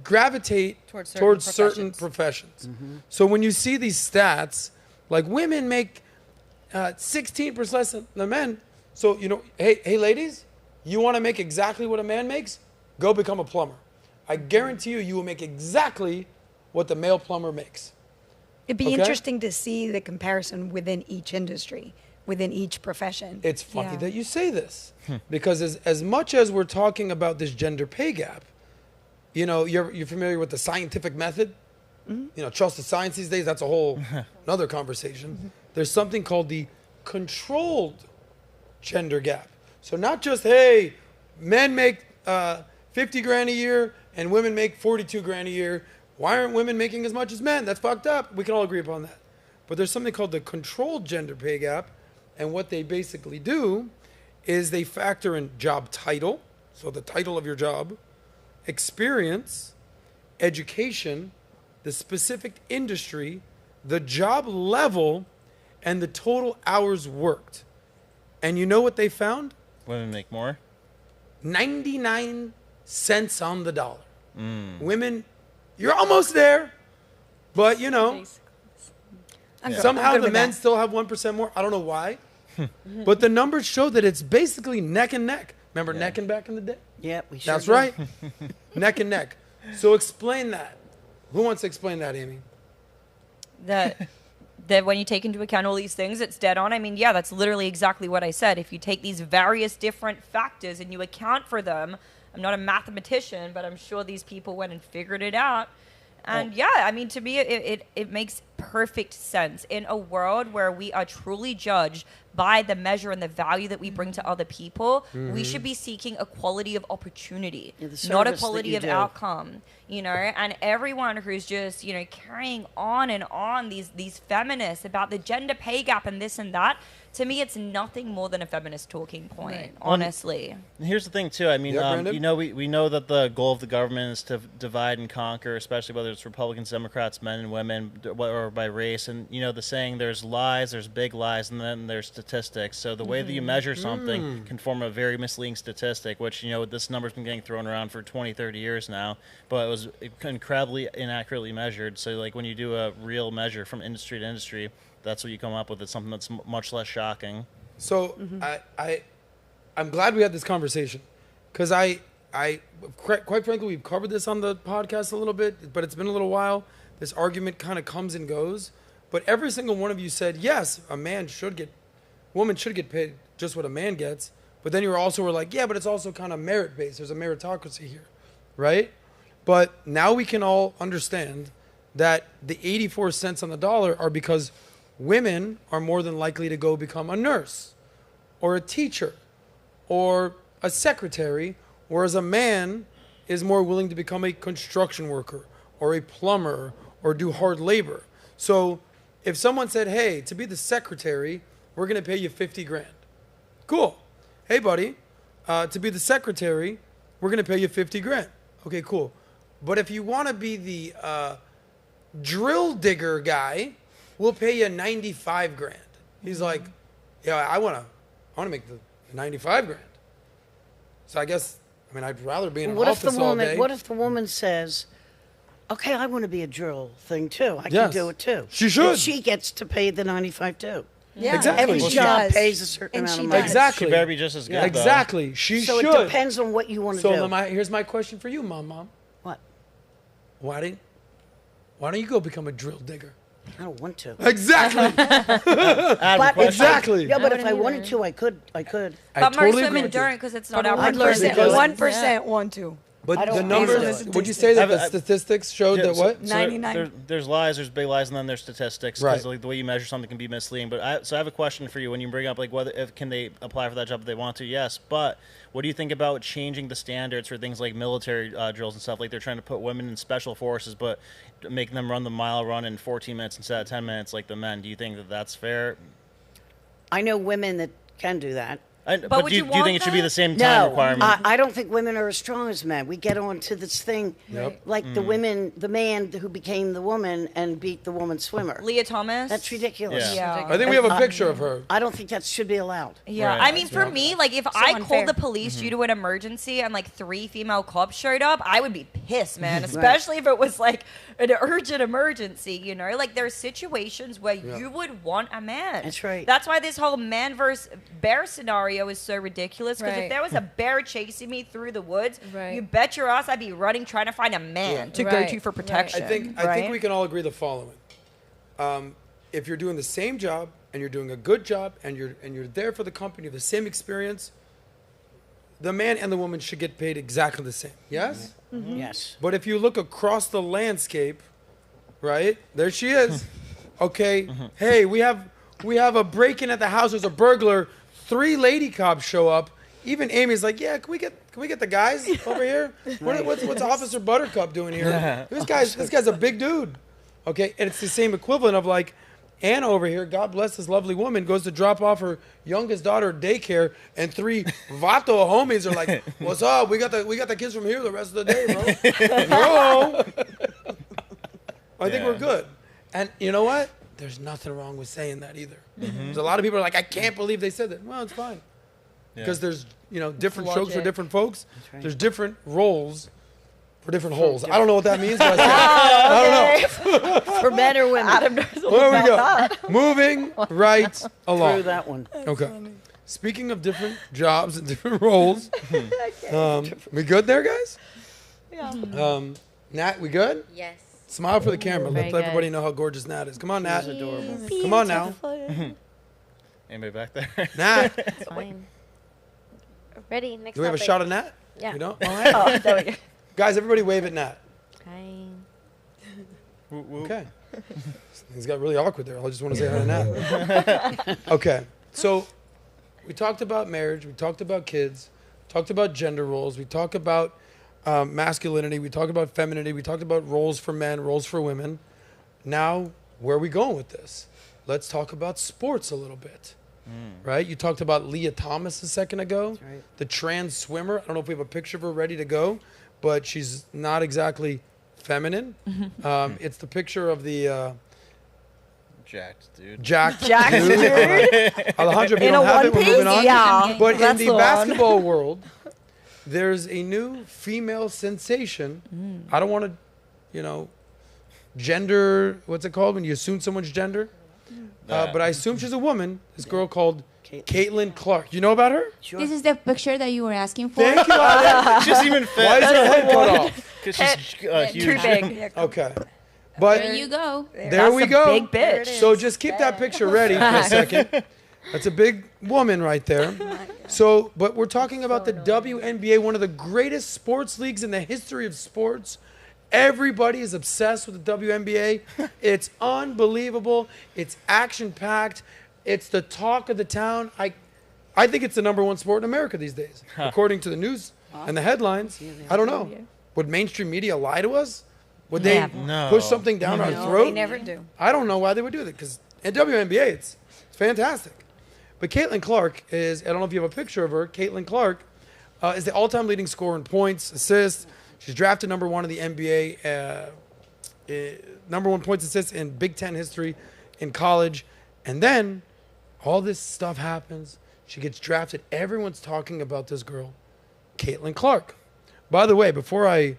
gravitate Towards towards certain certain professions. So when you see these stats, like women make 16% less than men, So, hey, ladies, you want to make exactly what a man makes? Go become a plumber. I guarantee you will make exactly what the male plumber makes. It'd be Okay? interesting to see the comparison within each industry, within each profession. It's funny Yeah. that you say this because as much as we're talking about this gender pay gap, you're familiar with the scientific method? Trust the science these days, that's a whole another conversation. There's something called the controlled gender gap. So not just, hey, men make 50 grand a year and women make 42 grand a year. Why aren't women making as much as men? That's fucked up. We can all agree upon that. But there's something called the controlled gender pay gap. And what they basically do is they factor in job title, so the title of your job, experience, education, the specific industry, the job level, and the total hours worked. And you know what they found? Women make more. 99 cents on the dollar. Women, you're almost there, but somehow good the with men that. still have 1% more. I don't know why. But the numbers show that it's basically neck and neck. Remember neck and back in the day? Yeah, we sure That's do. right. Neck and neck. So explain that. Who wants to explain that, Amy? that when you take into account all these things, it's dead on. I mean, yeah, that's literally exactly what I said. If you take these various different factors and you account for them, I'm not a mathematician, but I'm sure these people went and figured it out. And yeah, I mean, to me, it makes perfect sense. In a world where we are truly judged by the measure and the value that we bring to other people, we should be seeking equality of opportunity, Yeah, the not service that equality you of do. outcome. And everyone who's just, carrying on and on these feminists about the gender pay gap and this and that, to me, it's nothing more than a feminist talking point, honestly. Here's the thing, too. I mean, Yeah, Brandon? we know that the goal of the government is to divide and conquer, especially whether it's Republicans, Democrats, men and women, or by race. And, the saying, there's lies, there's big lies, and then there's statistics. So the way that you measure something can form a very misleading statistic, which, this number's been getting thrown around for 20, 30 years now. But it was incredibly inaccurately measured. So, like, when you do a real measure from industry to industry, that's what you come up with. It's something that's much less shocking. So I'm glad we had this conversation because quite frankly, we've covered this on the podcast a little bit, but it's been a little while. This argument kind of comes and goes, but every single one of you said, yes, woman should get paid just what a man gets. But then you were like, yeah, but it's also kind of merit-based. There's a meritocracy here, right? But now we can all understand that the 84 cents on the dollar are because women are more than likely to go become a nurse or a teacher or a secretary, whereas a man is more willing to become a construction worker or a plumber or do hard labor. So if someone said, hey, to be the secretary, we're going to pay you 50 grand. Cool. Hey, buddy, to be the secretary, we're going to pay you 50 grand. Okay, cool. But if you want to be the drill digger guy, we'll pay you 95 grand. He's like, yeah, I want to make the 95 grand. So I'd rather be in an office all day. What if the woman says, okay, I want to be a drill thing too. I Yes. can do it too. She should. But she gets to pay the 95 too. Yeah, Exactly. Every Well, she job does. pays a certain And amount she of money. does. Exactly. She better be just as good, though. Exactly. She So should. it depends on what you want to do. So here's my question for you, Mom. What? Why don't you go become a drill digger? I don't want to. Exactly. But Exactly. Yeah, but if wouldn't I wanted either. to, I could. I But totally most agree women with you. don't because it's not But our 1% Because- 1% want to. But I the don't numbers, listen would you say that the I've- statistics showed that what? 99. There's lies, there's big lies, and then there's statistics. Right. Because like, the way you measure something can be misleading. But I have a question for you. When you bring up can they apply for that job if they want to? Yes. But what do you think about changing the standards for things like military drills and stuff? Like they're trying to put women in special forces, but making them run the mile run in 14 minutes instead of 10 minutes like the men. Do you think that that's fair? I know women that can do that. But would do you you think want it should be that? the same time No, requirement? I don't think women are as strong as men. We get on to this thing like the man who became the woman and beat the woman swimmer. Leah Thomas. That's ridiculous. Yeah. I think we have a picture of her. I don't think that should be allowed. Yeah, Right. I mean, for me, like, if I unfair. called the police due to an emergency and, like, 3 female cops showed up, I would be pissed, man, especially if it was, like, an urgent emergency, Like, there's situations where you would want a man. That's right. That's why this whole man versus bear scenario cardio is so ridiculous. Because if Right. there was a bear chasing me through the woods, Right. you bet your ass I'd be running trying to find a man to go Right, to for right. protection. I think right? we can all agree the following: if you're doing the same job and you're doing a good job and you're there for the company, the same experience, the man and the woman should get paid exactly the same. Yes. Yes. But if you look across the landscape, right there she is. Okay, hey, we have a break-in at the house. There's a burglar. 3 lady cops show up. Even Amy's like, yeah, can we get the guys over here? What's Officer Buttercup doing here? This guy's a big dude. Okay, and it's the same equivalent of like Anna over here, God bless this lovely woman, goes to drop off her youngest daughter at daycare, and 3 Vato homies are like, what's up? We got the kids from here the rest of the day, bro. No. I think we're good. And you know what? There's nothing wrong with saying that either. There's a lot of people are like, I can't believe they said that. Well, it's fine. Because there's, different strokes for different folks. right. There's different roles for different holes. I don't know what that means, but I don't know. For men or women. Adam knows all There we about go. Moving right along. Through that one. Okay. Speaking of different jobs and different roles, we good there, guys? Yeah. Nat, we good? Yes. Smile for the camera. Very Let everybody good. know how gorgeous Nat is. Come on, Nat. Adorable. Come on now. Anybody back there? Nat. It's fine. Ready? Next Do we have a topic. shot of Nat? Yeah. We don't? All right. Oh, there we go. Guys, everybody wave at Nat. Hi. Okay. Things got really awkward there. I just want to say hi to Nat. Okay. So we talked about marriage. We talked about kids. Talked about gender roles. We talked about masculinity. We talked about femininity. We talked about roles for men, roles for women. Now, where are we going with this? Let's talk about sports a little bit. Right? You talked about Leah Thomas a second ago, right. the trans swimmer. I don't know if we have a picture of her ready to go, but she's not exactly feminine. It's the picture of the Jacked, dude. jacked dude. dude. Alejandro, if you In a don't have one it, we're piece? moving on. Yeah. But in That's the the one. basketball world, there's a new female sensation. I don't want to, gender, what's it called when you assume someone's gender? But I assume she's a woman. This girl called Caitlin Clark. You know about her? Sure. This is the picture that you were asking for. Thank you. Alex. She's even fit. Why is her head cut off? Because she's huge. Too big. Okay. But There you go. there we That's a go. big bitch. So just keep that picture ready for a second. That's a big woman right there. So, but we're talking about the WNBA, one of the greatest sports leagues in the history of sports. Everybody is obsessed with the WNBA. It's unbelievable. It's action-packed. It's the talk of the town. I think it's the #1 sport in America these days, according to the news and the headlines. I don't know. Would mainstream media lie to us? Would they No. push something down our throat? They never do. I don't know why they would do that, because in WNBA, it's fantastic. But Caitlin Clark is, I don't know if you have a picture of her, Caitlin Clark is the all-time leading scorer in points, assists. She's drafted #1 in the NBA, #1 points, assists in Big Ten history in college. And then all this stuff happens. She gets drafted. Everyone's talking about this girl, Caitlin Clark. By the way, before I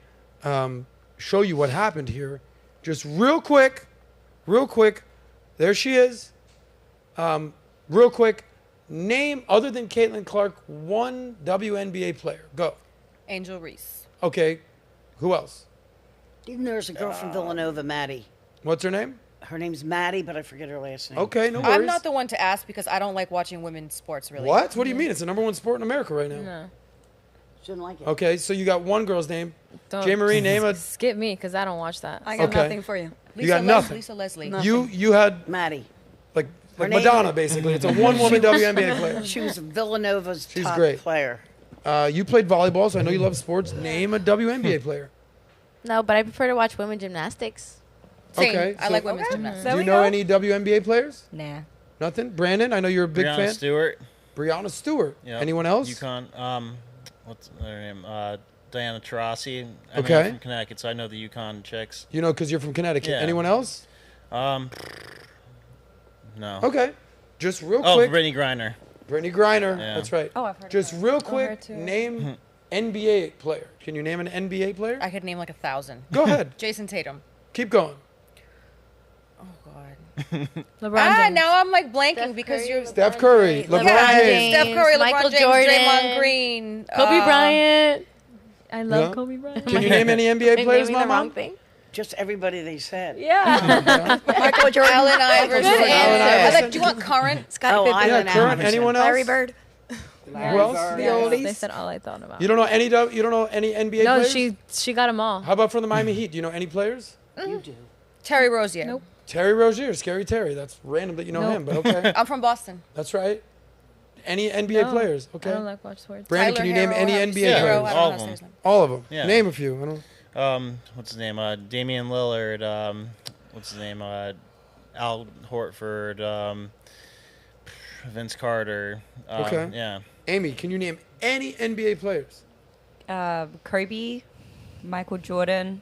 show you what happened here, just real quick, there she is. Real quick, name, other than Caitlin Clark, one WNBA player. Go. Angel Reese. Okay, who else? Even there's a girl from Villanova, Maddie. What's her name? Her name's Maddie, but I forget her last name. Okay, no worries. I'm not the one to ask because I don't like watching women's sports really. What? What do you mean? It's the #1 sport in America right now. No. Shouldn't like it. Okay, so you got one girl's name. Don't J. Marie, name a. skip me because I don't watch that. I got Okay. nothing for you. You got nothing. Lisa Leslie. No. You had Maddie. like Her name- Madonna basically. It's a one-woman WNBA player. She was Villanova's She's top great. player. You played volleyball, so I know you love sports. Name a WNBA player. No, but I prefer to watch women gymnastics. Same. Okay, I so- like women's gymnastics. Do you know any WNBA players? Nah. Nothing. Brandon, I know you're a big Breonna fan. Stewart. Brianna Stewart. Yeah. Anyone else? UConn. What's her name? Diana Taurasi. I'm Okay. from Connecticut, so I know the UConn chicks. You know, because you're from Connecticut. Yeah. Anyone else? No. Okay. Just real Oh, quick. Brittany Griner. Brittany Griner. Yeah. That's right. Oh, I've heard Just of real her quick, too. name NBA player. Can you name an NBA player? I could name like 1,000. Go ahead. Jason Tatum. Keep going. Oh God. LeBron James. Now I'm like blanking because you're Steph Curry, LeBron James. Steph Curry, LeBron Michael James, Jordan, Draymond Green, Kobe Bryant. I love Yeah. Kobe Bryant. Can you name any NBA players, Naming the wrong Mama? thing. Just everybody they said. Yeah. Michael Jordan. Allen Iverson. Good answer. Do you want current? Scottie Oh, Pippen. Allen Yeah, current. Iverson. Anyone else? Larry Bird. Who else? Bird. The They oldies. said all I thought about. You don't know any? You don't know any NBA No, players? she got them all. How about from the Miami Heat? Do you know any players? You do. Terry Rozier. Nope. Terry Rozier, Scary Terry. That's random that you know Nope. him, but okay. I'm from Boston. That's right. Any NBA No, players? I Okay. don't like watch sports. Brandon, Tyler can you name Herro, any how do you NBA say Yeah, Herro? players? I don't all know of how to say them. his name. All of them. Yeah. Name a few. I don't. What's his name? Damian Lillard. What's his name? Al Horford. Vince Carter. Okay. Yeah. Amy, can you name any NBA players? Kobe, Michael Jordan.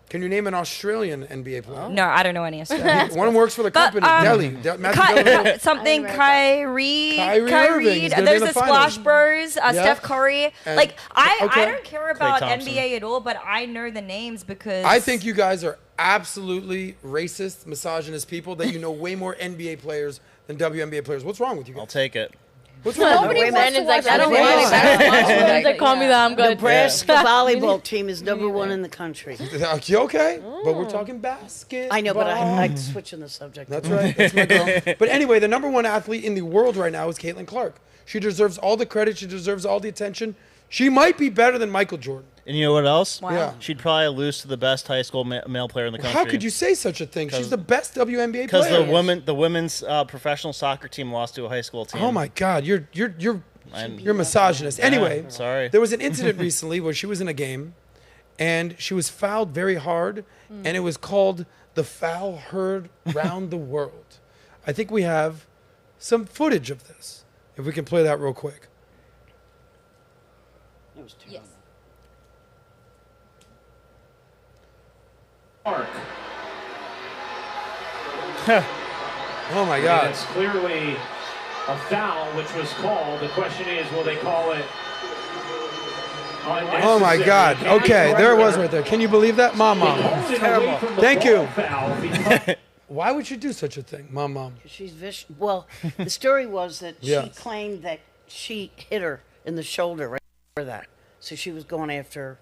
Can you name an Australian NBA player? No, I don't know any Australians. One works for the But, company. Delhi. Matthew Dellavedova. Something Kyrie Kyrie Irving is gonna be There's in the the finals. Splash Bros. Steph Curry. And- Like I okay. don't care about Thompson. NBA at all, but I know the names because I think you guys are absolutely racist, misogynist people that you know way more NBA players than WNBA players. What's wrong with you I'll guys? take it. What's wrong with Nobody you? wants to Brandon's like, watch I don't NBA want basketball. They call me that. I'm good. Nebraska volleyball team is number 1 in the country. You okay? But we're talking basketball. I know, but I'm switching the subject. That's right. That's my girl. But anyway, the number 1 athlete in the world right now is Caitlin Clark. She deserves all the credit. She deserves all the attention. She might be better than Michael Jordan. And you know what else? Wow. Yeah. She'd probably lose to the best high school male player in the country. How could you say such a thing? She's the best WNBA Because player. the women's professional soccer team lost to a high school team. Oh my God, you're And- misogynist. Anyway, sorry. there was an incident recently where she was in a game, and she was fouled very hard, and it was called the foul heard round the world. I think we have some footage of this. If we can play that real quick. It was too Yes. Mark. Oh my And God. it's clearly a foul, which was called. The question is, will they call it? Oh my God. Okay, there it was right there. Can you believe that? Mom. Terrible. Thank you. Foul because Why would you do such a thing? Mom. She's vicious. Well, the story was that she Yes. claimed that she hit her in the shoulder right before that. So she was going after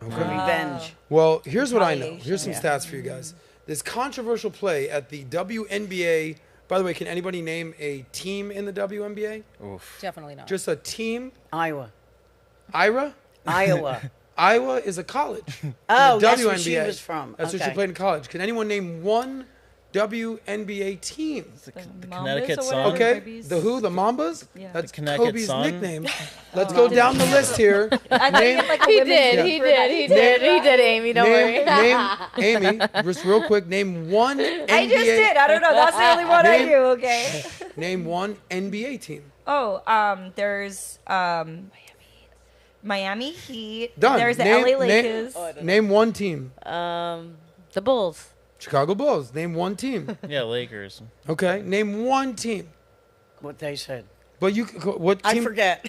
revenge. Well, here's what I know. Here's some Yeah. stats for you guys. This controversial play at the WNBA. By the way, can anybody name a team in the WNBA? Definitely not. Just a team? Iowa. Ira? Iowa. Iowa is a college. Oh, The that's where she was from. That's where she Okay. played in college. Can anyone name one WNBA team? The Mambas Connecticut or Sun. whatever. Okay, Kobe's. the who? The Mambas? Yeah. That's The Connecticut Kobe's Sun? nickname. Let's go down the list here. I thought you meant like a He women's did. team He for did. that. He did. He did. Amy, don't worry. Amy, just real quick, name one NBA. I just did. I don't know. That's the only one I Name- knew. Okay. Name one NBA team. Oh, there's Miami Heat. Done. There's the Name- LA name- Lakers. Name one team. The Bulls. Chicago Bulls. Name one team. Yeah, Lakers. Okay. Name one team. What they said. But you, what I team? forget.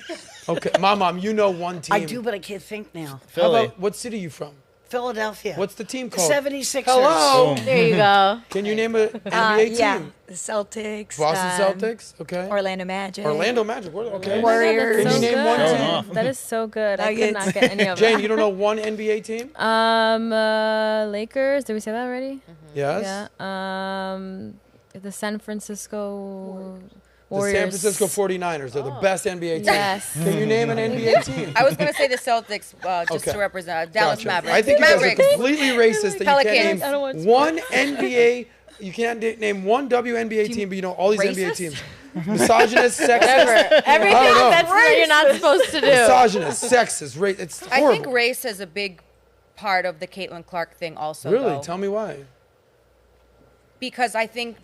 Okay, Mom, you know one team. I do, but I can't think now. How Philly. about what city you from? Philadelphia. What's the team the called? 76ers? Hello. There you go. Can you name an NBA Yeah, team? the Celtics. Boston Celtics. Okay. Orlando Magic. Orlando Magic. Okay. Warriors. Can you name one Showing team? off. That is so good. I could Nuggets. not get any of Jane, them. you don't know one NBA team? Lakers. Did we say that already? Yes. Yeah. The San Francisco The Warriors. San Francisco 49ers. They're the best NBA team. Yes. Can you name an NBA team? I was going to say the Celtics just Okay. to represent Dallas Gotcha. Mavericks. I think you guys are Mavericks. completely racist that you Pelicans. I can't don't watch name one NBA. You can't name one WNBA team, but you know all these NBA Racist? teams. Misogynist, sexist. Everything I don't know. that's what you're not supposed to do. Misogynist, sexist, it's I horrible. think race is a big part of the Caitlin Clark thing also. Really? though. Tell me why. Because I think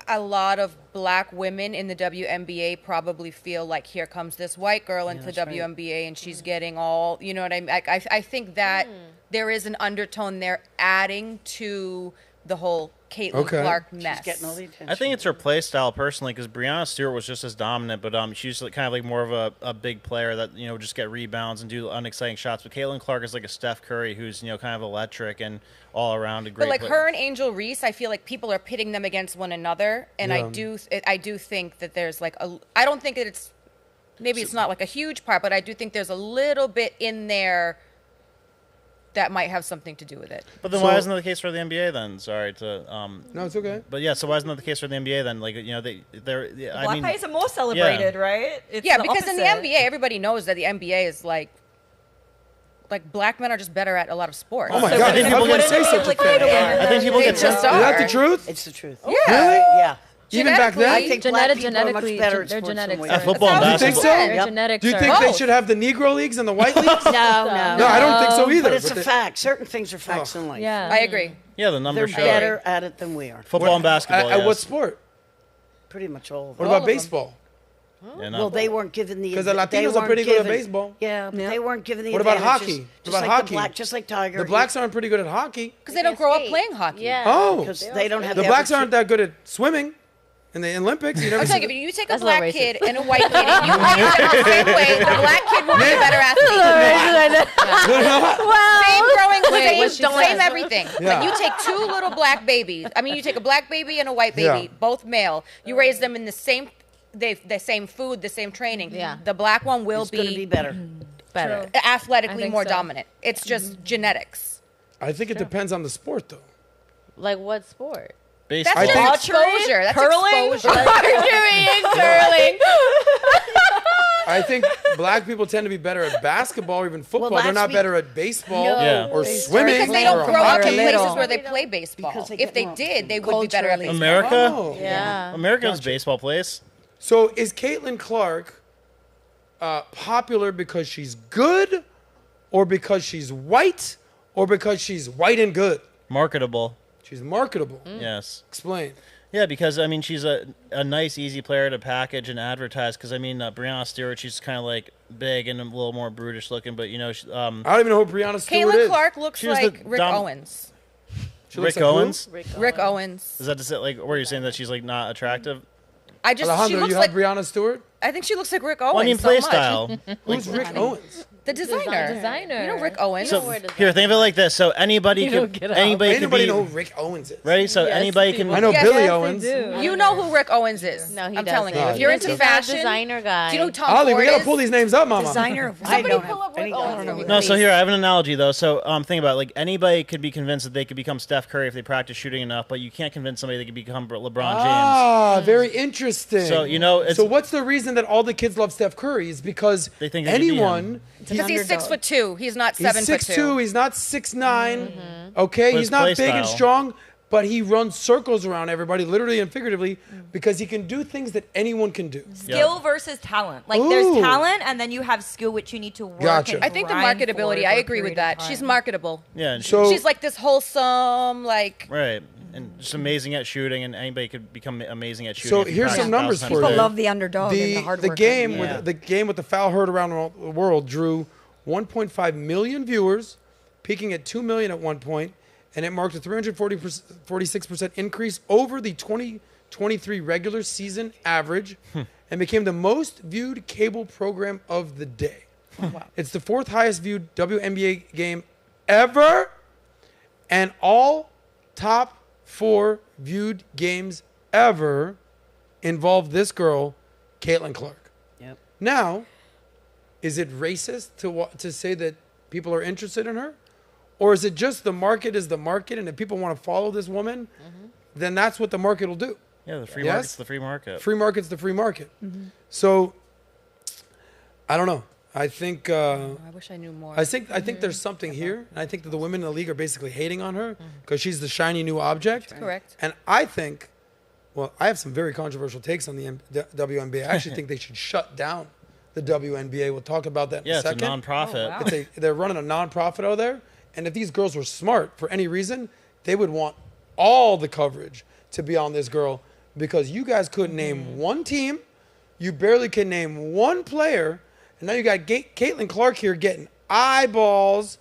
a lot of black women in the WNBA probably feel like here comes this white girl into that's right. WNBA and she's getting all, you know what I mean? I think that there is an undertone there adding to the whole Caitlin Clark mess. She's getting all the attention. I think it's her play style personally, because Breanna Stewart was just as dominant, but she's kind of like more of a big player that just get rebounds and do unexciting shots. But Caitlin Clark is like a Steph Curry who's kind of electric and all around a great. But like player. her and Angel Reese, I feel like people are pitting them against one another, and I do think that there's like I don't think that it's it's not like a huge part, but I do think there's a little bit in there that might have something to do with it. But then why isn't that the case for the NBA then? Sorry to No, it's okay. But yeah, so why isn't that the case for the NBA then? Like they're Black players are more celebrated, right? It's because in the NBA, everybody knows that the NBA is like black men are just better at a lot of sports. Oh my God! I think people can say such a thing. I think people get just Is that the truth? It's the truth. Yeah. Really? Yeah. Even back then? I think black people are much genetically, better at their sports than genetics. we are- are. football and Do you think basketball. so? Their genetics Do you are- think they should have the Negro leagues and the white leagues? No, No, I don't think so either. But it's a they- fact. Certain things are facts in life. Yeah. I agree. Yeah, the They're numbers show. better at it than we are. Football and basketball. At what yes. sport? Pretty much all of What them. about baseball? Yeah, no. Well, they weren't given the. 'Cause the they Latinos are weren't pretty good at given- baseball. Yeah, but they weren't given the. What about advantages, hockey? What Just about like hockey? The black, just like Tiger. The blacks aren't pretty good at hockey. Because they don't grow up playing hockey. Yeah. Oh, because they don't have the blacks aren't opportunity- that good at swimming in the Olympics. You never I'm see telling you, if you take a That's a little black racist. kid and a white kid and you raise them the same way, the black kid will be a better athlete. Same growing, same everything. Yeah. But you take two little black babies. I mean, you take a black baby and a white baby, Yeah. both male. You raise them in the same same food, the same training. Yeah. The black one will It's going to be be better. Better. I athletically think more so. dominant. It's just genetics. I think it depends on the sport, though. Like what sport? That's Baseball. just think- exposure. That's curling? exposure. curling. I think black people tend to be better at basketball or even football. They're that's not be- better at baseball No. Yeah. or They swimming Because they or don't grow up in hockey. places where they play baseball. Because they If get they more did, they would be better at culturally- baseball. America? Oh. Yeah. America's baseball place. So is Caitlin Clark popular because she's good, or because she's white, or because she's white and good? Marketable. She's marketable. Yes. Explain. Yeah, because I mean she's a nice, easy player to package and advertise. Because I mean Breanna Stewart, she's kind of like big and a little more brutish looking, but she, I don't even know who Breanna Stewart Caitlin is. Clark looks She was like the Rick dom- Owens. She looks Rick like who? Owens. Rick Owens. Is that to say, like, where are you saying that she's like not attractive? She Alejandro, looks you like have Breanna Stewart? I think she looks like Rick Owens. Well, I mean, so play much. style. Who's Rick Owens? The designer. Designer. You know Rick Owens. So here, think of it like this. So anybody could Anybody be know who Rick Owens is? ready. So anybody can. I know Yes, Billy yes, they Owens. You know who Rick Owens is. No, he I'm doesn't. telling you. No, If you're he into doesn't. fashion, Designer guy. do you know who Tom Ollie, Ford we gotta is? pull these names up, Mama. Designer of Somebody don't pull have up Rick any Owens. idea. No, so here I have an analogy though. So think about it, like anybody could be convinced that they could become Steph Curry if they practice shooting enough, but you can't convince somebody they could become LeBron James. Ah, very interesting. So, it's, So what's the reason that all the kids love Steph Curry? Is because They think they could be anyone. Because he's 6'2". He's not He's 7'2". 6'2". He's not 6'9". Okay, But he's his not play big and style. strong, but he runs circles around everybody, literally and figuratively, because he can do things that anyone can do. Skill versus talent. Like there's Ooh. talent, and then you have skill, which you need to work. Gotcha. And I think the grind marketability. for I a agree with period of that. She's time. marketable. Yeah, and So She's like this wholesome, like. right, and just amazing at shooting, and anybody could become amazing at shooting. So if you here's practice some numbers 1,000 for times you. a People day. love the underdog and the hard the worker. game Yeah. with the game with the foul heard around the world drew 1.5 million viewers, peaking at 2 million at one point, and it marked a 346% increase over the 2023 regular season average, and became the most viewed cable program of the day. Wow. It's the fourth highest viewed WNBA game ever, and all top 4 viewed games ever involve this girl, Caitlin Clark. Yep. Now, is it racist to say that people are interested in her? Or is it just the market is the market, and if people want to follow this woman, then that's what the market will do? Yeah, the free Yes? market's the free market. Free market's the free market. So, I don't know. I think I wish I knew more. I think there's something here, and I think that the women in the league are basically hating on her because she's the shiny new object. Correct. And I think, well, I have some very controversial takes on the WNBA. I actually think they should shut down the WNBA. We'll talk about that in Yeah, a it's a second. nonprofit. They're running a nonprofit out there, and if these girls were smart for any reason, they would want all the coverage to be on this girl, because you guys couldn't name one team, you barely can name one player, and now you got Caitlin Clark here getting eyeballs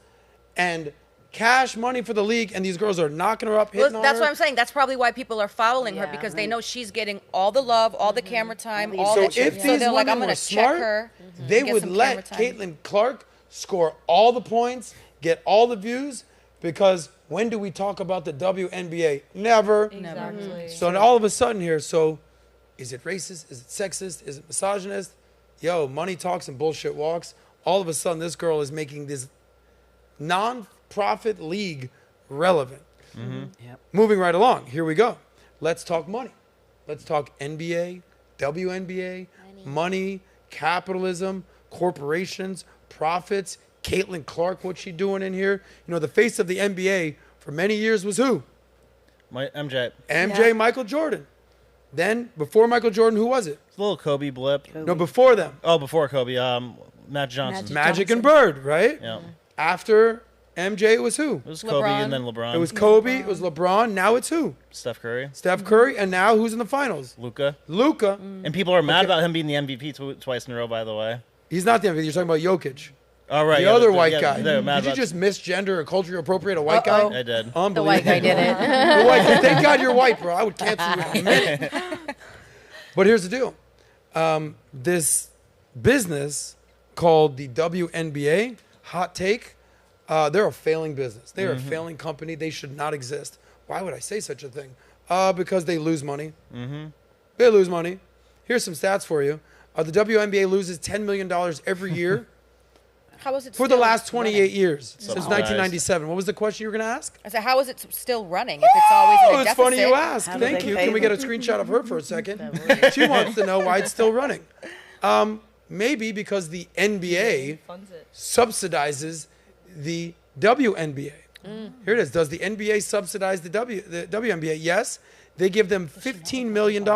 and cash money for the league, and these girls are knocking her up, Well, hitting on that's her. what I'm saying. That's probably why people are following her, Yeah, because they right. know she's getting all the love, all the camera time, all So that shit. if So these they're like, women I'm were gonna check smart, her. they get would some let camera time. Caitlin Clark score all the points, get all the views, because when do we talk about the WNBA? Never. Exactly. So now all of a sudden here, so is it racist? Is it sexist? Is it misogynist? Yo, money talks and bullshit walks. All of a sudden, this girl is making this non-profit league relevant. Yep. Moving right along, here we go. Let's talk money. Let's talk NBA, WNBA, money, capitalism, corporations, profits. Caitlin Clark, what's she doing in here? You know, the face of the NBA for many years was who? MJ. MJ, Michael Jordan. Then, before Michael Jordan, who was it? It's a little Kobe blip. No, before them. Oh, before Kobe. Magic Johnson. Magic and Bird, right? Yeah. After MJ, it was who? It was Kobe LeBron. and then LeBron. It was Kobe, it was LeBron, now it's who? Steph Curry. Steph Curry, and now who's in the finals? Luka. Luka. And people are mad about him being the MVP twice in a row, by the way. He's not the MVP, you're talking about Jokic. Oh, right. The yeah, other they're- white yeah, guy. they're mad Did you about- just misgender or culturally appropriate a white Uh-oh. guy? I did. Unbelievable. The white guy did it. The white guy. Thank God you're white, bro. I would cancel you in a minute. But here's the deal. This business called the WNBA, hot take, they're a failing business. They're a failing company. They should not exist. Why would I say such a thing? Because they lose money. They lose money. Here's some stats for you. The WNBA loses $10 million every year How is it for the still last 28 running? years, since Subsidized. 1997. What was the question you were going to ask? I said, how is it still running if it's always in Oh, a it's deficit? funny you ask. How do Thank they you. pay Can we get a them? screenshot of her for a second? She wants to know why it's still running. Maybe because the NBA Funds it. subsidizes the WNBA. Here it is. Does the NBA subsidize the WNBA? Yes. They give them $15 million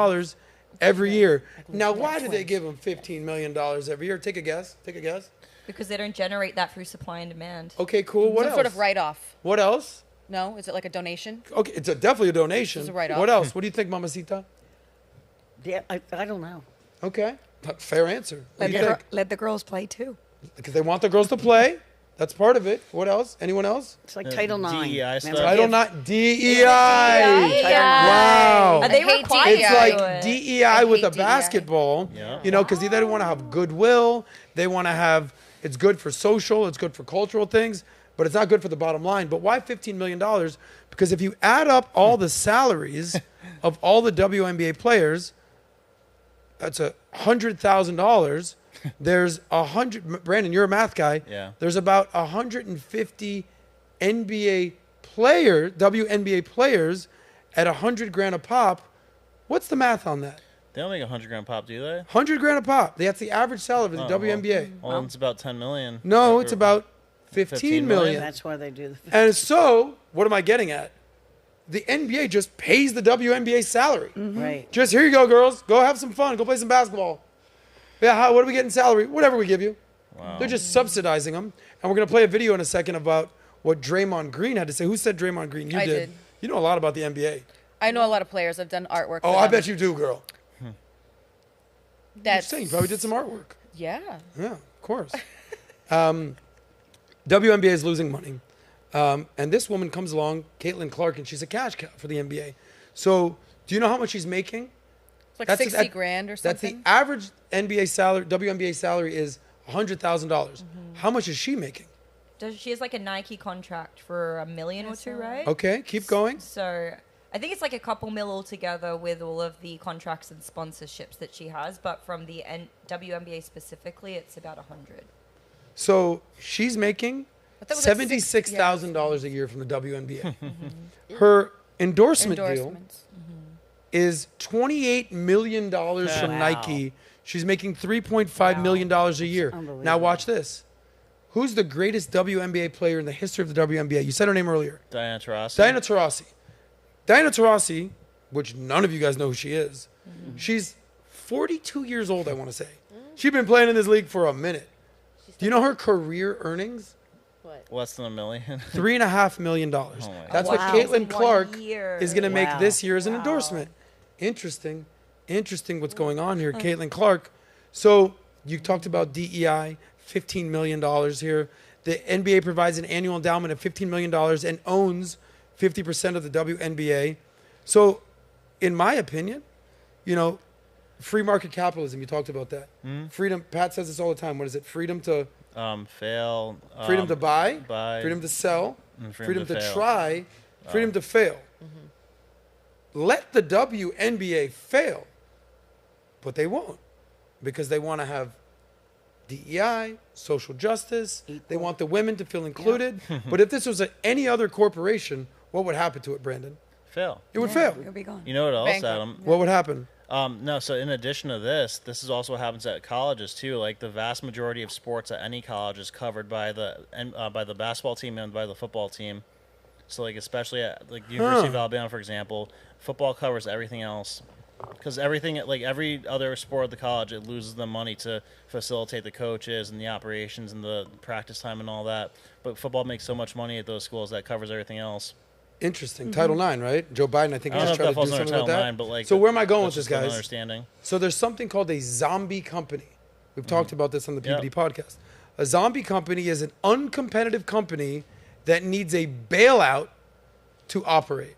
every year. Now, why do they give them $15 million every year? Take a guess. Take a guess. Because they don't generate that through supply and demand. Okay, cool. What Some else? sort of write-off. What else? No? Is it like a donation? Okay, it's definitely a donation. It's a write-off. What else? What do you think, Mamacita? Yeah, I don't know. Okay. Fair answer. What do you think? Let the girls play too. Because they want the girls to play. That's part of it. What else? Anyone else? It's like Title IX. DEI Remember? stuff. Title Give- not DEI. Wow. Are they I hate required DEI. It's to like do it? DEI I with hate a DEI. basketball, Yeah. you know, because they want to have goodwill. They want to have, it's good for social, it's good for cultural things, but it's not good for the bottom line. But why $15 million? Because if you add up all the salaries of all the WNBA players, that's $100,000. There's 100, Brandon, you're a math guy. Yeah. There's about 150 NBA players, WNBA players at $100,000 a pop. What's the math on that? They don't make $100,000 pop, do they? $100,000 a pop. That's the average salary of the Oh, WNBA. Well, it's about 10 million. No, it's about 15 15 million? million. That's why they do the. And so, what am I getting at? The NBA just pays the WNBA salary. Right. Just here you go, girls. Go have some fun. Go play some basketball. Yeah, what do we get in salary? Whatever we give you. Wow. They're just subsidizing them. And we're going to play a video in a second about what Draymond Green had to say. Who said Draymond Green? You I did. did. You know a lot about the NBA. I know a lot of players. I've done artwork. Oh, for I them. bet you do, girl. That's Saying you probably did some artwork. Yeah. Yeah, of course. WNBA is losing money. And this woman comes along, Caitlin Clark, and she's a cash cow for the NBA. So do you know how much she's making? It's like That's 60 grand or That's something. the average NBA salary, WNBA salary is $100,000. How much is she making? She has like a Nike contract for $1 million or two, right? Okay, keep going. So I think it's like a couple mil altogether with all of the contracts and sponsorships that she has. But from the WNBA specifically, it's about 100. So she's making I thought it was like $76,000 a year from the WNBA. Her endorsement deal Endorsements. is $28 million from Nike. She's making $3.5 million a year. Now watch this. Who's the greatest WNBA player in the history of the WNBA? You said her name earlier. Diana Taurasi. Diana Taurasi. Diana Taurasi, which none of you guys know who she is, she's 42 years old, I want to say. She's been playing in this league for a minute. Do you know her career earnings? Less than $1 million. $3.5 million. my That's God. what Wow. Caitlin In 1 Clark year. is going to make Wow. this year as an endorsement. Interesting. Interesting what's going on here. Caitlin Clark. So you talked about DEI, $15 million here. The NBA provides an annual endowment of $15 million and owns 50% of the WNBA. So, in my opinion, you know, free market capitalism, you talked about that. Freedom, Pat says this all the time. What is it? Freedom to fail. freedom to buy, buy, freedom to sell, freedom to fail. try, freedom to fail. Let the WNBA fail, but they won't, because they want to have DEI, social justice. They want the women to feel included. But if this was any other corporation, what would happen to it, Brandon? Fail. It would fail. It'll be gone. You know what else, Bankrupt. Adam? What would happen? No, so in addition to this is also what happens at colleges too. Like the vast majority of sports at any college is covered by the basketball team and by the football team. So like especially at like the University of Alabama, for example, football covers everything else. Because everything, like every other sport at the college, it loses the money to facilitate the coaches and the operations and the practice time and all that. But football makes so much money at those schools that covers everything else. Interesting. Title IX, right? Joe Biden, I think, I don't just know if tried that to do falls under something Title about that. IX, but like, so where am I going with that's this, just an guys? understanding. So there's something called a zombie company. We've talked about this on the PBD podcast. A zombie company is an uncompetitive company that needs a bailout to operate.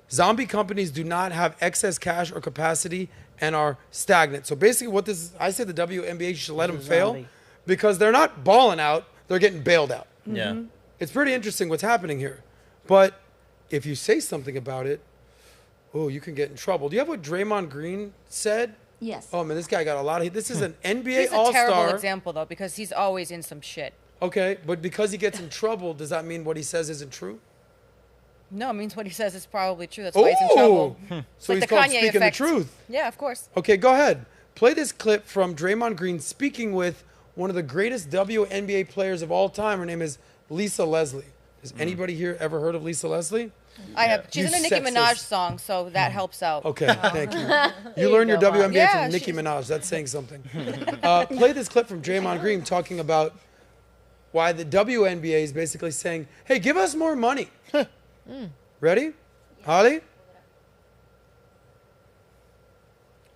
Zombie companies do not have excess cash or capacity and are stagnant. So basically what this is, I say the WNBA should let them fail because they're not balling out, they're getting bailed out. Yeah. It's pretty interesting what's happening here. But if you say something about it, oh, you can get in trouble. Do you have what Draymond Green said? Yes. Oh, man, this guy got a lot of... This is an NBA He's a All-Star. terrible example, though, because he's always in some shit. Okay, but because he gets in trouble, does that mean what he says isn't true? No, it means what he says is probably true. That's why he's in trouble. So Like he's the called Kanye speaking effect. the truth. Yeah, of course. Okay, go ahead. Play this clip from Draymond Green speaking with one of the greatest WNBA players of all time. Her name is Lisa Leslie. Has anybody here ever heard of Lisa Leslie? I have. She's You in a Nicki sexist. Minaj song, so that helps out. Okay, thank you. You learn your go, Mom. WNBA Yeah, from Nicki she's- Minaj. That's saying something. Play this clip from Draymond Green talking about why the WNBA is basically saying, hey, give us more money. Ready? Holly?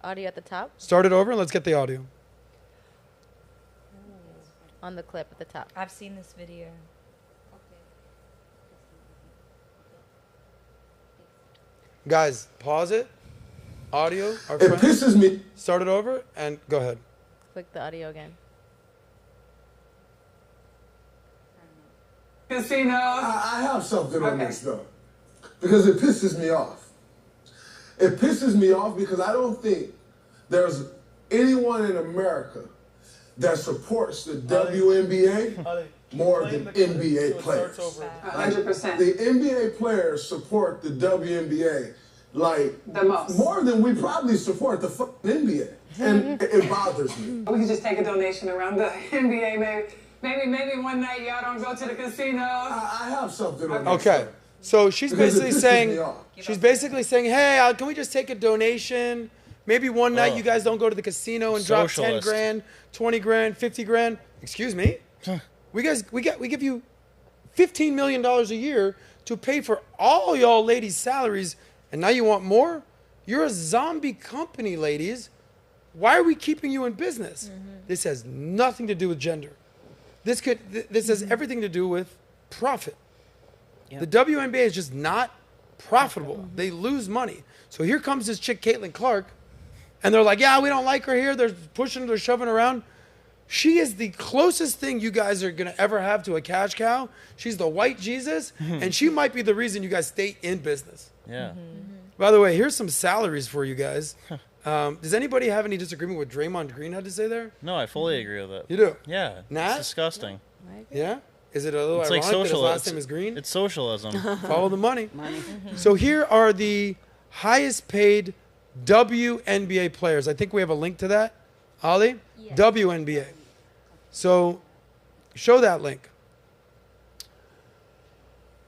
Audio at the top, Start it over and let's get the audio. on the clip at the top. I've seen this video. Guys, pause it. Audio, our It friend. pisses me. Start it over and go ahead. Click the audio again. Casinos. I have something on this though, because it pisses me off. It pisses me off because I don't think there's anyone in America that supports the WNBA more than NBA players. 100%. The NBA players support the WNBA like The most. more than we probably support the fucking NBA, and it bothers me. We could just take a donation around the NBA, maybe one night y'all don't go to the casinos. I have something on this. Okay. though. So she's Because it basically pisses saying, me off. hey, can we just take a donation? Maybe one night you guys don't go to the casino and drop 10 Socialist. grand, 20 grand, 50 grand. Excuse me. we give you $15 million a year to pay for all y'all ladies' salaries, and now you want more? You're a zombie company, ladies. Why are we keeping you in business? This has nothing to do with gender. This has everything to do with profit. The WNBA is just not profitable. They lose money. So here comes this chick, Caitlin Clark, and they're like, yeah, we don't like her here. They're pushing her, they're shoving her around. She is the closest thing you guys are going to ever have to a cash cow. She's the white Jesus, and she might be the reason you guys stay in business. Yeah. By the way, here's some salaries for you guys. Does anybody have any disagreement with Draymond Green had to say there? No, I fully agree with it. You do? Yeah. Nat? It's disgusting. Yeah? Is it a little It's ironic like that his social. last name is Green? It's socialism. Follow the money. So here are the highest paid WNBA players. I think we have a link to that. Ollie? Yes. WNBA. So show that link.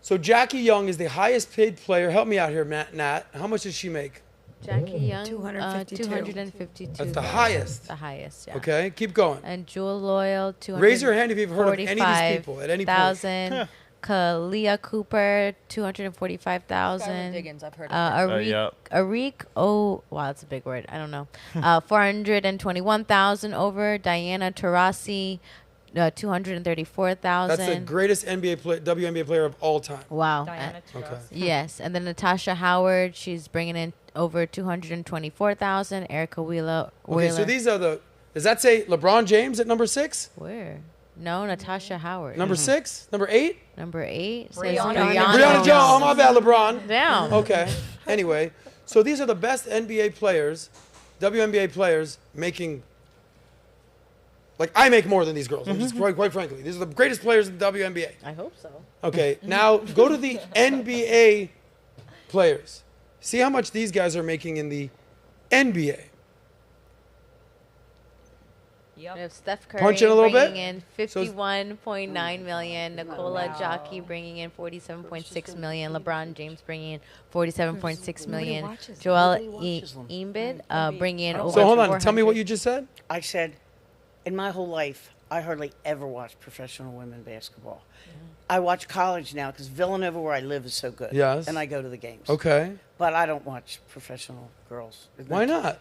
So Jackie Young is the highest paid player. Help me out here, Nat. How much does she make? Jackie Young, 252. 252. That's the highest. The highest, yeah. Okay, keep going. And Jewel Loyal, 200. Raise your hand if you've heard of any of these people at any point. 1,000. Kalia Cooper, 245,000. Diggins, I've heard of her. Arik, oh wow, that's a big word. I don't know. 421,000 over. Diana Taurasi, 234,000. That's the greatest WNBA player of all time. Wow. Diana Okay. Taurasi. Yes, and then Natasha Howard, she's bringing in over 224,000. Erica Wheeler. Okay, so these are the. Does that say LeBron James at number 6? Where? No, Natasha Howard. Number 6? Number 8? Number 8 says Brianna Brianna Jones. Oh, my bad, LeBron. Damn. Okay. Anyway, so these are the best NBA players, WNBA players, making. Like, I make more than these girls. Just quite frankly, these are the greatest players in the WNBA. I hope so. Okay, now go to the NBA players. See how much these guys are making in the NBA. We have Steph Curry Punch in a little bringing bit. in 51.9 million. Nicola Jockey bringing in 47.6 million. LeBron James bringing in 47.6 million. watches them. Joel Nobody watches them. Embiid bringing in over. So hold on, tell 400. me what you just said. I said, in my whole life, I hardly ever watched professional women basketball. I watch college now because Villanova, where I live, is so good. Yes. And I go to the games. Okay. But I don't watch professional girls. Why not?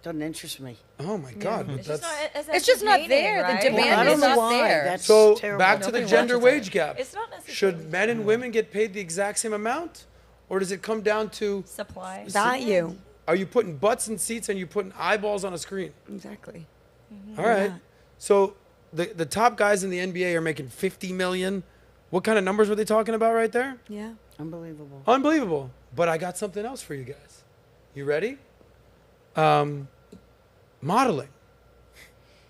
Doesn't interest me. Oh my God! But that's It's just not there. The demand I don't is know not why. there. That's so terrible. back to the Nobody gender watches wage it. gap. It's not necessarily Should men and women get paid the exact same amount, or does it come down to supply. Value. are you putting butts in seats and you putting eyeballs on a screen? Exactly. All right. So the top guys in the NBA are making 50 million. What kind of numbers were they talking about right there? Yeah. Unbelievable. Unbelievable. But I got something else for you guys. You ready? Modeling.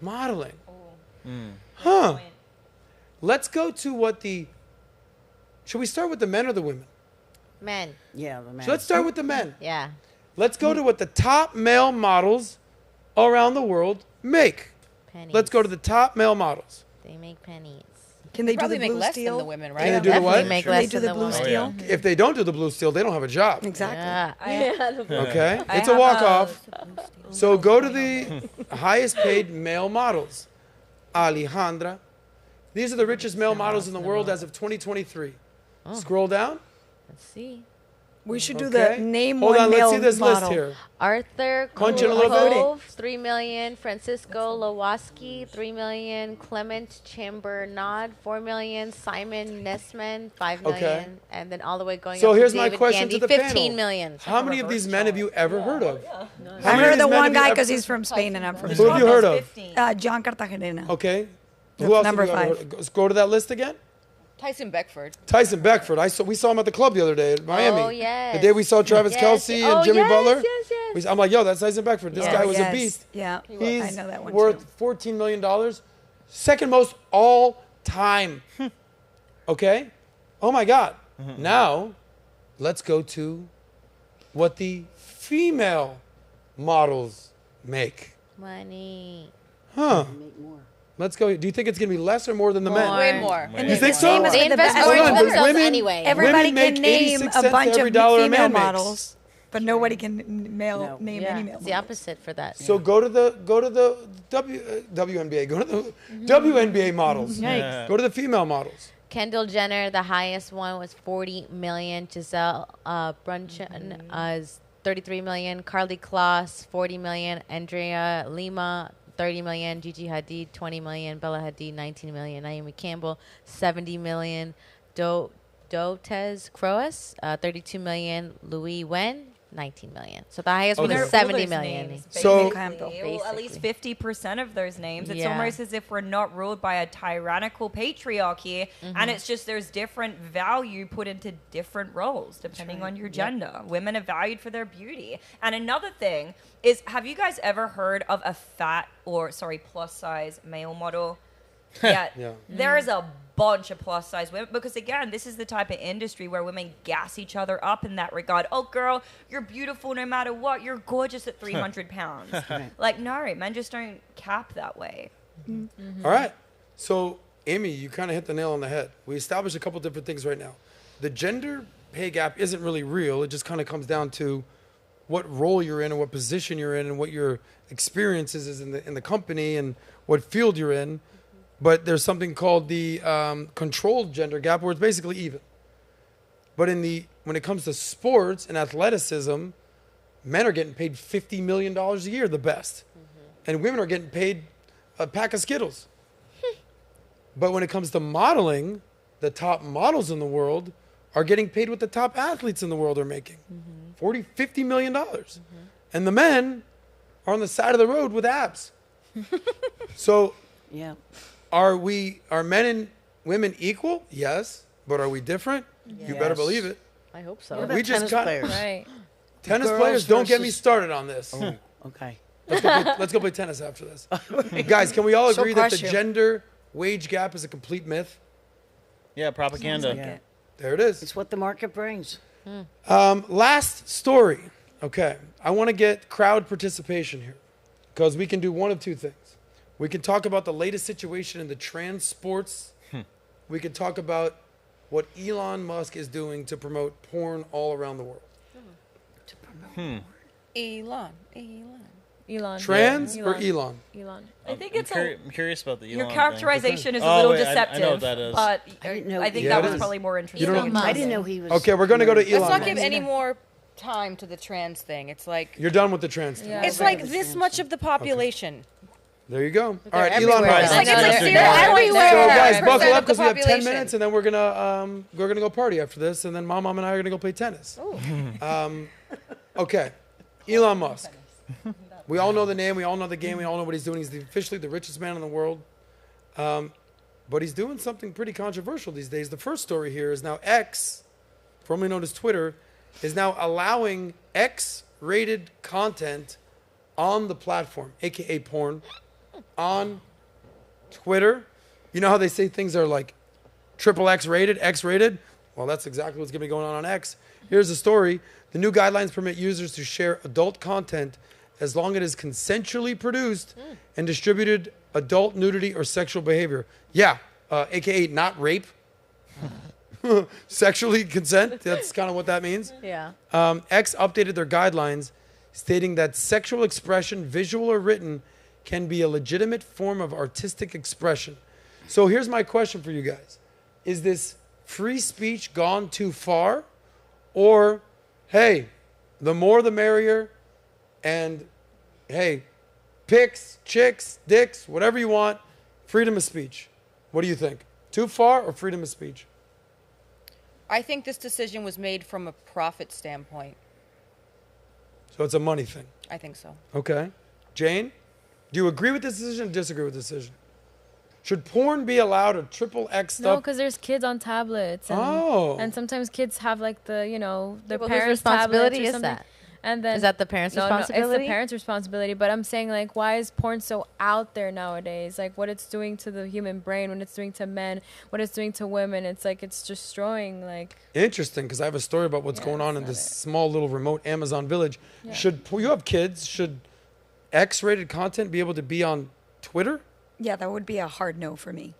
Modeling. Huh. Let's go to what the. Should we start with the men or the women? Men. Yeah, the man. So let's start with the men. Yeah. Let's go to what the top male models around the world make. Pennies. Let's go to the top male models. They make pennies. Can they do Probably the make blue less steel? than the women, Can they right? do the Definitely what? make Can less they do than the the blue women. steel? If they don't do the blue steel, they don't have a job. Exactly. Yeah. Okay? I It's a have walk-off. So go to the highest paid male models. Alejandra. These are the richest male models in the world as of 2023. Scroll down. Let's see. We should do Okay. the name Hold one on, male let's see this model. list here. Arthur Punch in a little bit. Cove, 3 million. Francisco Lowaski, 3 million. Clement Chambernod, 4 million. Simon Nesman, 5 million. Okay. And then all the way going So up here's to my David question Gandy, to the 15 panel. million. How many of these men have you ever heard of? How I many of heard these the men one have you guy ever- because he's from Spain and I'm from Who have you heard of? John Cartagena. Okay. That's Who else number have you ever 5. heard of? Go to that list again. Tyson Beckford. Tyson Beckford. We saw him at the club the other day in Miami. Oh, yes. The day we saw Travis Yes. Kelsey and Oh, Jimmy yes, Butler. yes. I'm like, yo, that's Tyson Beckford. This guy was a beast. Yeah. He's I know that one worth too. $14 million. Second most all time. Okay? Oh my God. Now, let's go to what the female models make. Money. Huh. Make more. Let's go. Do you think it's going to be less or more than the men? More. Way more. And You it's think the so? same as They with the invest best- more Hold into on, but themselves women- anyway. Everybody Women make can name 86 a cents bunch every of dollar a female man makes. models, but nobody can No. name Yeah, any male it's the models. opposite for that. So go to the WNBA. Go to the WNBA models. Yikes. Go to the female models. Kendall Jenner, the highest one was 40 million. Giselle Brunchen is 33 million. Carly Kloss, 40 million. Andrea Lima, 30 million. Gigi Hadid, 20 million. Bella Hadid, 19 million. Naomi Campbell, 70 million. Dotes Croas, 32 million. Louis Wen, 19 million. So the highest one Okay. is 70 million. So- Well, at least 50% of those names. It's Yeah. almost as if we're not ruled by a tyrannical patriarchy, and it's just there's different value put into different roles depending on your gender. Women are valued for their beauty. And another thing is, have you guys ever heard of a plus size male model? Yeah, Yeah. there is a bunch of plus size women because again, this is the type of industry where women gas each other up in that regard. Oh, girl, you're beautiful no matter what. You're gorgeous at 300 pounds. Like, no, men just don't cap that way. All right. So, Amy, you kind of hit the nail on the head. We established a couple different things right now. The gender pay gap isn't really real. It just kind of comes down to what role you're in and what position you're in and what your experiences is in the company and what field you're in. But there's something called the controlled gender gap where it's basically even. But when it comes to sports and athleticism, men are getting paid $50 million a year, the best. And women are getting paid a pack of Skittles. But when it comes to modeling, the top models in the world are getting paid what the top athletes in the world are making. 40, $50 million. And the men are on the side of the road with abs. So Yeah. are men and women equal? Yes. But are we different? You better Yes. believe it. I hope so. What about We just tennis got- players? Right. Tennis Girls players, don't get me versus- started on this. Oh, okay. Let's go play tennis after this. Guys, can we all She'll agree that the crush you. gender wage gap is a complete myth? Yeah, propaganda. Yeah. There it is. It's what the market brings. Last story. Okay. I want to get crowd participation here because we can do one of two things. We can talk about the latest situation in the trans sports. We can talk about what Elon Musk is doing to promote porn all around the world. Elon. Trans or Elon? Elon. I think it's I'm curious about the Elon your thing. characterization is a Oh, little wait, deceptive. I know what that is. But I didn't know I think Yeah, that it was is. probably more interesting. You don't know- I didn't know he was. Okay, we're going to go to Let's Elon not Musk. give any more time to the trans thing. It's like You're done with the trans thing. Yeah. it's like this much of the population. There you go. All right, everywhere. Elon Musk. It's Like it's like They're 0.1% everywhere. So guys, of buckle up the because we have 10 population. minutes, and then we're gonna go party after this, and then Mom and I are gonna go play tennis. Okay, Elon Musk. We all know the name. We all know the game. We all know what he's doing. He's officially the richest man in the world. But he's doing something pretty controversial these days. The first story here is now X, formerly known as Twitter, is now allowing X-rated content on the platform, aka porn, on Twitter. You know how they say things are like triple X rated, X rated? Well, that's exactly what's going to be going on X. Here's the story. The new guidelines permit users to share adult content as long as it is consensually produced and distributed adult nudity or sexual behavior. Yeah, aka not rape. Sexually consent, that's kind of what that means. Yeah. X updated their guidelines stating that sexual expression, visual or written, can be a legitimate form of artistic expression. So here's my question for you guys. Is this free speech gone too far? Or, hey, the more the merrier, and hey, pics, chicks, dicks, whatever you want, freedom of speech. What do you think? Too far or freedom of speech? I think this decision was made from a profit standpoint. So it's a money thing. I think so. Okay. Jane, do you agree with this decision or disagree with this decision? Should porn be allowed or triple X No, stuff? because there's kids on tablets. And, Oh. and sometimes kids have like their Well, whose parents' responsibility tablets or is something. that? And then Is that the parents' No, it's responsibility? the parents' responsibility. But I'm saying, like, why is porn so out there nowadays? Like, what it's doing to the human brain, what it's doing to men, what it's doing to women. It's like it's destroying, like. Interesting, because I have a story about what's going on in this small little remote Amazon village. Yeah. Should you have kids? Should X-rated content be able to be on Twitter? Yeah, that would be a hard no for me.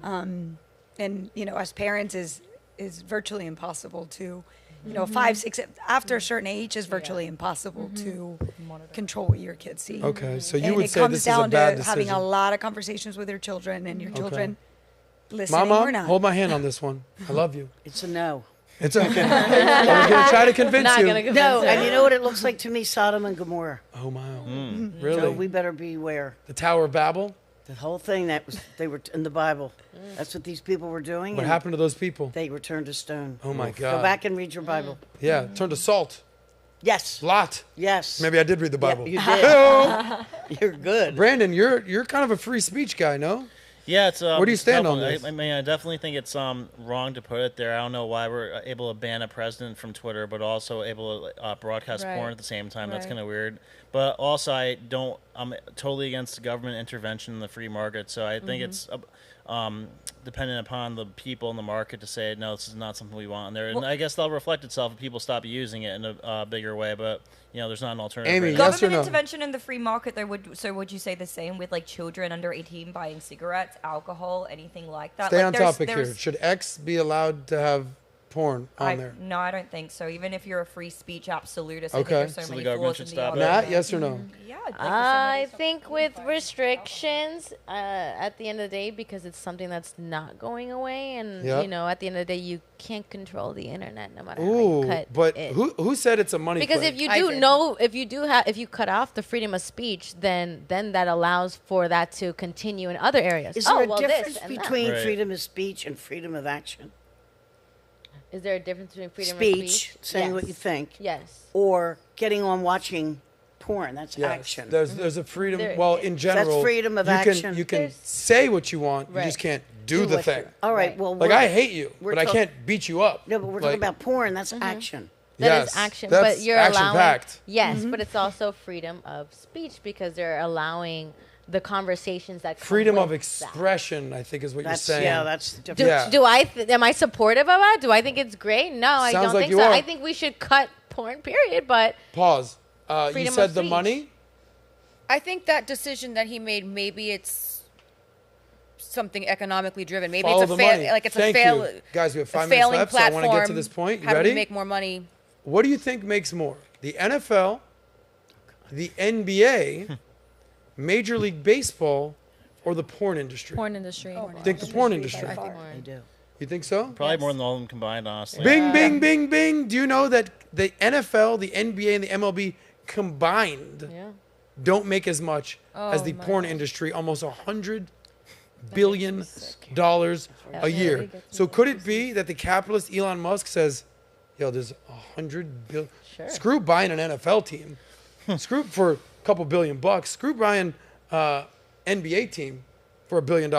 And as parents is virtually impossible to, 5, 6 after a certain age is virtually impossible to control what your kids see. Okay, so you And would it say comes this is a down bad to having decision. a lot of conversations with your children and your children listening or Mama, not. hold my hand on this one. I love you. It's a no. It's okay. I'm going to try to convince Not you. gonna convince No, her. and you know what it looks like to me? Sodom and Gomorrah. Oh, my. So Really? we better beware. The Tower of Babel? The whole thing they were in the Bible. That's what these people were doing. What and happened to those people? They were turned to stone. Oh, my Go God. back and read your Bible. Yeah, turn to salt. Yes. Lot. Yes. Maybe I did read the Bible. You did. You're good. Brandon, you're kind of a free speech guy, no? Yeah, it's. Where do you stand on definitely- this? I mean, I definitely think it's wrong to put it there. I don't know why we're able to ban a president from Twitter, but also able to broadcast Right. porn at the same time. That's Right. kind of weird. But also, I'm totally against government intervention in the free market. So I think it's dependent upon the people in the market to say, no, this is not something we want in there. And I guess that'll reflect itself if people stop using it in a bigger way. But there's not an alternative. Amy, right now. yes or Government no? intervention in the free market, would you say the same with like children under 18 buying cigarettes, alcohol, anything like that? Stay Like, on there's- topic here. there's- Should X be allowed to have porn on there? No, I don't think so. Even if you're a free speech absolutist, Okay. I think there's so So the many government flaws should in the stop it? algorithm. Nat, yes or no? Yeah. Like, I think with restrictions, at the end of the day, because it's something that's not going away, and Yep. you know, at the end of the day, you can't control the internet no matter how Ooh, you cut but it. who said it's a money Because play? if you I do did. know, if you cut off the freedom of speech, then that allows for that to continue in other areas. Is there a this difference and that. between Right. freedom of speech and freedom of action? Is there a difference between freedom of Speech, speech? saying what Yes. you think, Yes. or getting on watching porn. That's Yes. action. There's a freedom. There- Well, in general, freedom of you action. Can, you can There's- say what you want. You Right. just can't do the what thing. you- All right. Right. Well, Like I hate you, we're but I talk- can't beat you up. No, but we're Like, talking about porn. That's action. That is yes, action, that's but you're allowing. action-packed. Yes, but it's also freedom of speech because they're allowing the conversations that come Freedom of with expression, I think, is what That's you're saying. yeah. That's the that. difference. Do I am I supportive of that? Do I think it's great? No, I Sounds don't like think you so. are. I think we should cut porn. Period. But Pause. You Freedom said of the speech. money. I think that decision that he made, maybe it's something economically driven. Maybe Follow it's a the money. like it's Thank a fail. you. Guys, we have 5 a minutes failing left, so I platform. want to get to this point. You How do ready? we make more money? What do you think makes more? The NFL, the NBA, Major League Baseball, or the porn industry? Porn industry. I think the porn industry. I do. You think so? Probably more than all of them combined, honestly. Bing, bing, bing, bing. Do you know that the NFL, the NBA, and the MLB combined yeah, don't make as much as Oh the my porn gosh. industry? Almost $100 billion a year. really gets So could it be that the capitalist Elon Musk says, "Yo, there's $100 billion. Sure. Screw buying an NFL team. Screw for a couple $1 billion. Screw buying NBA team for $1 billion.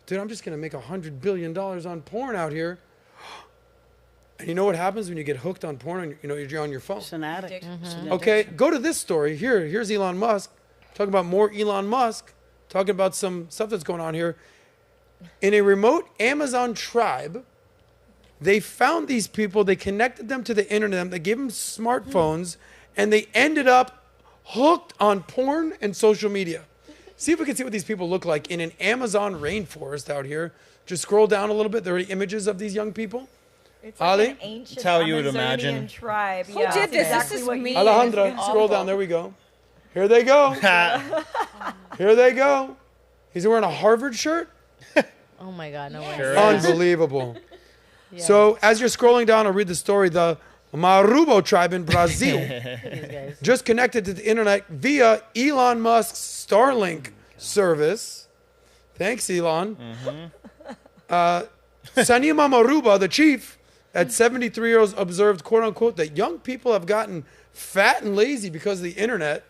Dude, I'm just gonna make $100 billion on porn out here." And you know what happens when you get hooked on porn? And, you know, you're on your phone. It's an addict. It's an Okay, addiction. go to this story. Here's Elon Musk. Talking about more Elon Musk. Talking about some stuff that's going on here. In a remote Amazon tribe, they found these people. They connected them to the internet. They gave them smartphones. And they ended up hooked on porn and social media. See if we can see what these people look like in an Amazon rainforest out here. Just scroll down a little bit. There are already images of these young people. It's Ali? like an ancient That's how you would Amazonian imagine. tribe. Who yeah, did it's this? exactly This is what you me. did. Alejandra, It's scroll awful. down. There we go. Here they go. Here they go. He's wearing a Harvard shirt. oh my God, no way. Sure. Unbelievable. So as you're scrolling down, I'll read the story. The Marubo tribe in Brazil These guys. just connected to the internet via Elon Musk's Starlink service. Thanks, Elon. Sanima Maruba, the chief, at 73 years, observed, quote unquote, that young people have gotten fat and lazy because of the internet.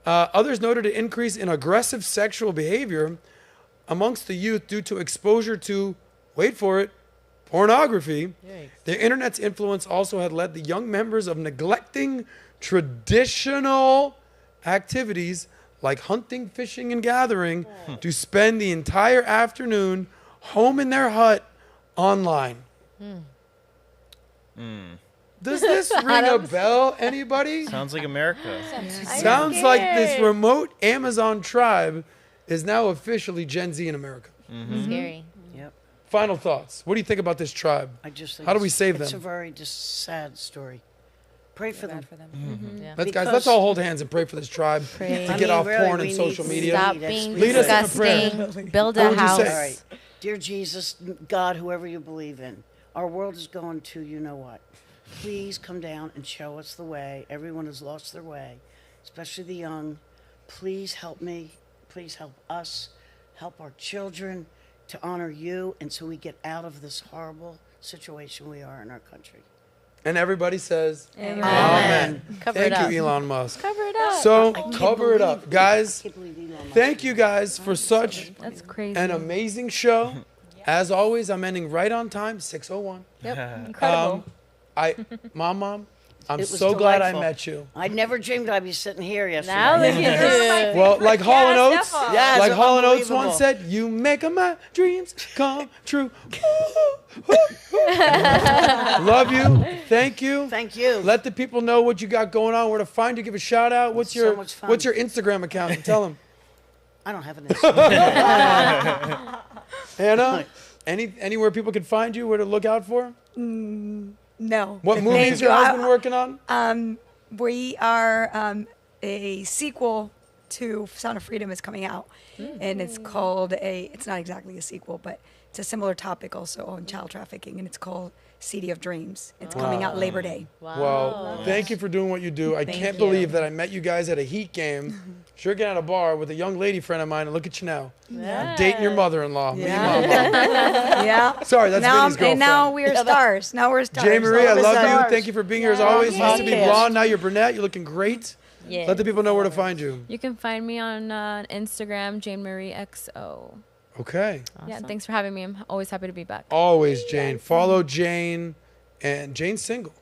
Others noted an increase in aggressive sexual behavior amongst the youth due to exposure to, wait for it, pornography. The internet's influence also had led the young members of neglecting traditional activities like hunting, fishing, and gathering to spend the entire afternoon home in their hut online. Does this ring a bell, anybody? Sounds like America. Sounds like this remote Amazon tribe is now officially Gen Z in America. Scary. Yep. Final thoughts. What do you think about this tribe? I just think How do we it's- save It's a them? very just sad story. Pray for them. Yeah. Let's guys, because- let's all hold hands and pray for this tribe Pray. to I get mean, off really, porn we and need- social we media. Stop need being Lead us in a disgusting. Build What a would you house. say? All right. Dear Jesus, God, whoever you believe in, our world is going to you know what. Please come down and show us the way. Everyone has lost their way, especially the young. Please help me. Please help us. Help our children to honor you and so we get out of this horrible situation we are in our country. And everybody says, Amen. Amen. Cover it up. Thank you, Elon Musk. Cover it up. So I can't cover it up. believe- Guys, I can't believe Elon Musk thank did you that. guys for such That's crazy. an amazing show. As always, I'm ending right on time, 6:01. Incredible. Mom, I'm It was so glad I delightful. met you. I never dreamed I'd be sitting here yesterday. Now look at you. Well, like Hall and Oates, Yeah, it's like Hall and Oates unbelievable. once said, "You make my dreams come true." Love you. Thank you. Thank you. Let the people know what you got going on, where to find you. Give a shout out. What's So your much fun. What's your Instagram account? Tell them. I don't have an Instagram. Hannah, anywhere people can find you, where to look out for? No. What movie Thank is your you. husband working on? We are a sequel to Sound of Freedom is coming out, and it's called it's not exactly a sequel, but it's a similar topic also on child trafficking, and it's called City of Dreams. It's coming out Labor Day. Well, thank you for doing what you do. I can't believe that I met you guys at a Heat game, drinking at a bar with a young lady friend of mine, and look at you now. Yeah. Dating your mother-in-law. Yeah. Sorry, that's Vinny's girlfriend. And now we're stars. Now we're stars. Jay Marie, I love Stars. you. Thank you for being here as always. You used to be blonde, now you're brunette. You're looking great. Yeah. Let the people know where to find you. You can find me on Instagram, Jane Marie XO. Okay. Yeah, thanks for having me. I'm always happy to be back. Always, Jane. Follow Jane. And Jane's single.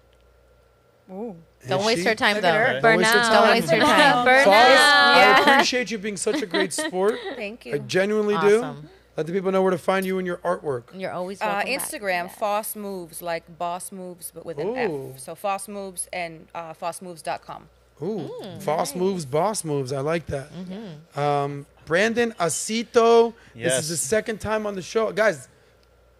Ooh. Don't waste her time, though. Burn out. Don't waste her time. Burn I appreciate you being such a great sport. Thank you. I genuinely do. Let the people know where to find you and your artwork. You're always welcome Instagram, back. Foss Moves, like Boss Moves, but with an F. So Foss Moves and fossmoves.com. Ooh, Boss Moves, Boss Moves. I like that. Brandon Acito. Yes. This is the second time on the show. Guys,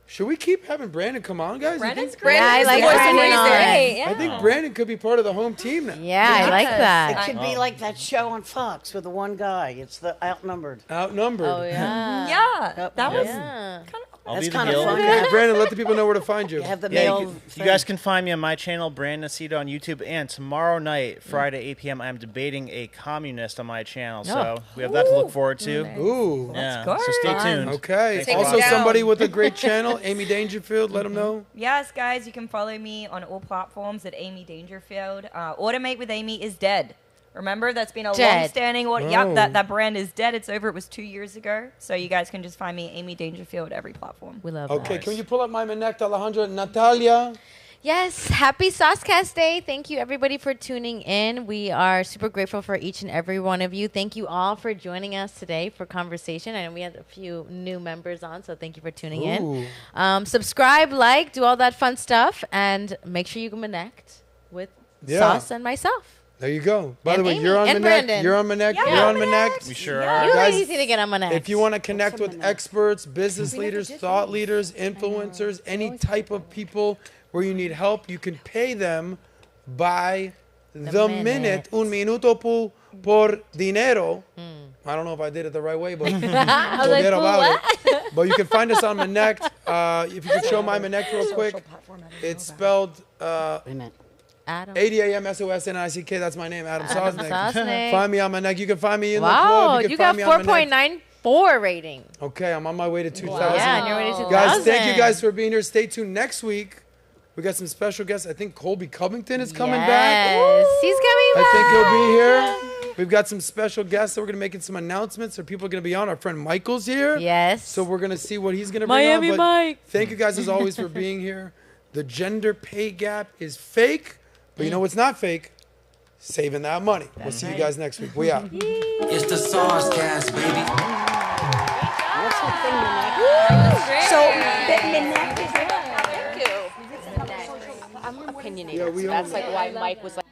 should we keep having Brandon come on, guys? Brandon's great. Yeah, I like Brandon on. I think Brandon could be part of the home team now. Yeah, I like It that. could be like that show on Fox with the one guy. It's the Outnumbered. Outnumbered. Oh, yeah. Yeah, that was Yeah. I'll That's be the kind of heel. fun. Hey, Brandon, let the people know where to find you. You have the Yeah, male. you guys can find me on my channel, Brandon Acito on YouTube. And tomorrow night, Friday, 8 p.m., I'm debating a communist on my channel. So we have that to look forward to. Ooh. Yeah, good. so stay tuned. Okay. Thanks Also, it down. somebody with a great channel, Amy Dangerfield. Let them know. Yes, guys, you can follow me on all platforms at Amy Dangerfield. Automate with Amy is dead. Remember, that's been a long-standing order. Yep, that brand is dead. It's over. It was 2 years ago. So you guys can just find me, Amy Dangerfield, every platform. We love Okay, that. can you pull up my Manect, Alejandra? Natalia. Yes, happy SOSCAST Day. Thank you, everybody, for tuning in. We are super grateful for each and every one of you. Thank you all for joining us today for conversation. And we had a few new members on, so thank you for tuning in. Subscribe, like, do all that fun stuff, and make sure you connect with Sauce and myself. There you go. By the And way, Amy you're on and Manect. Brandon. You're on Manect. Yeah, You're on Manect. We sure are. You Guys, guys need to get on my next. If you want to connect with experts, business leaders, thought leaders, influencers, any type of people where you need help, you can pay them by the minute. Un minuto por dinero. I don't know if I did it the right way, but forget about it. But you can find us on Manect. If you could show my Manect real quick. It's spelled Adam. ADAM SOSNICK. That's my name, Adam Sosnick. Sosnick. Find me on Manect. You can find me in the Wow, club. you got find me on Manect. 4.94 rating. Okay, I'm on my way to 2,000. Yeah, on your way to 2,000. Guys, thank you guys for being here. Stay tuned next week. We got some special guests. I think Colby Covington is coming back. Yes, he's coming back. I think he'll be here. We've got some special guests that we're going to make some announcements. So people are going to be on. Our friend Michael's here. Yes. So we're going to see what he's going to bring Miami on. But Mike. thank you guys as always for being here. The gender pay gap is fake, but you know what's not fake? Saving that money. We'll see you guys next week. We out. It's the SOSCAST, baby. What's the thing I'm opinionated. Yeah, we so that's own like why Mike was like.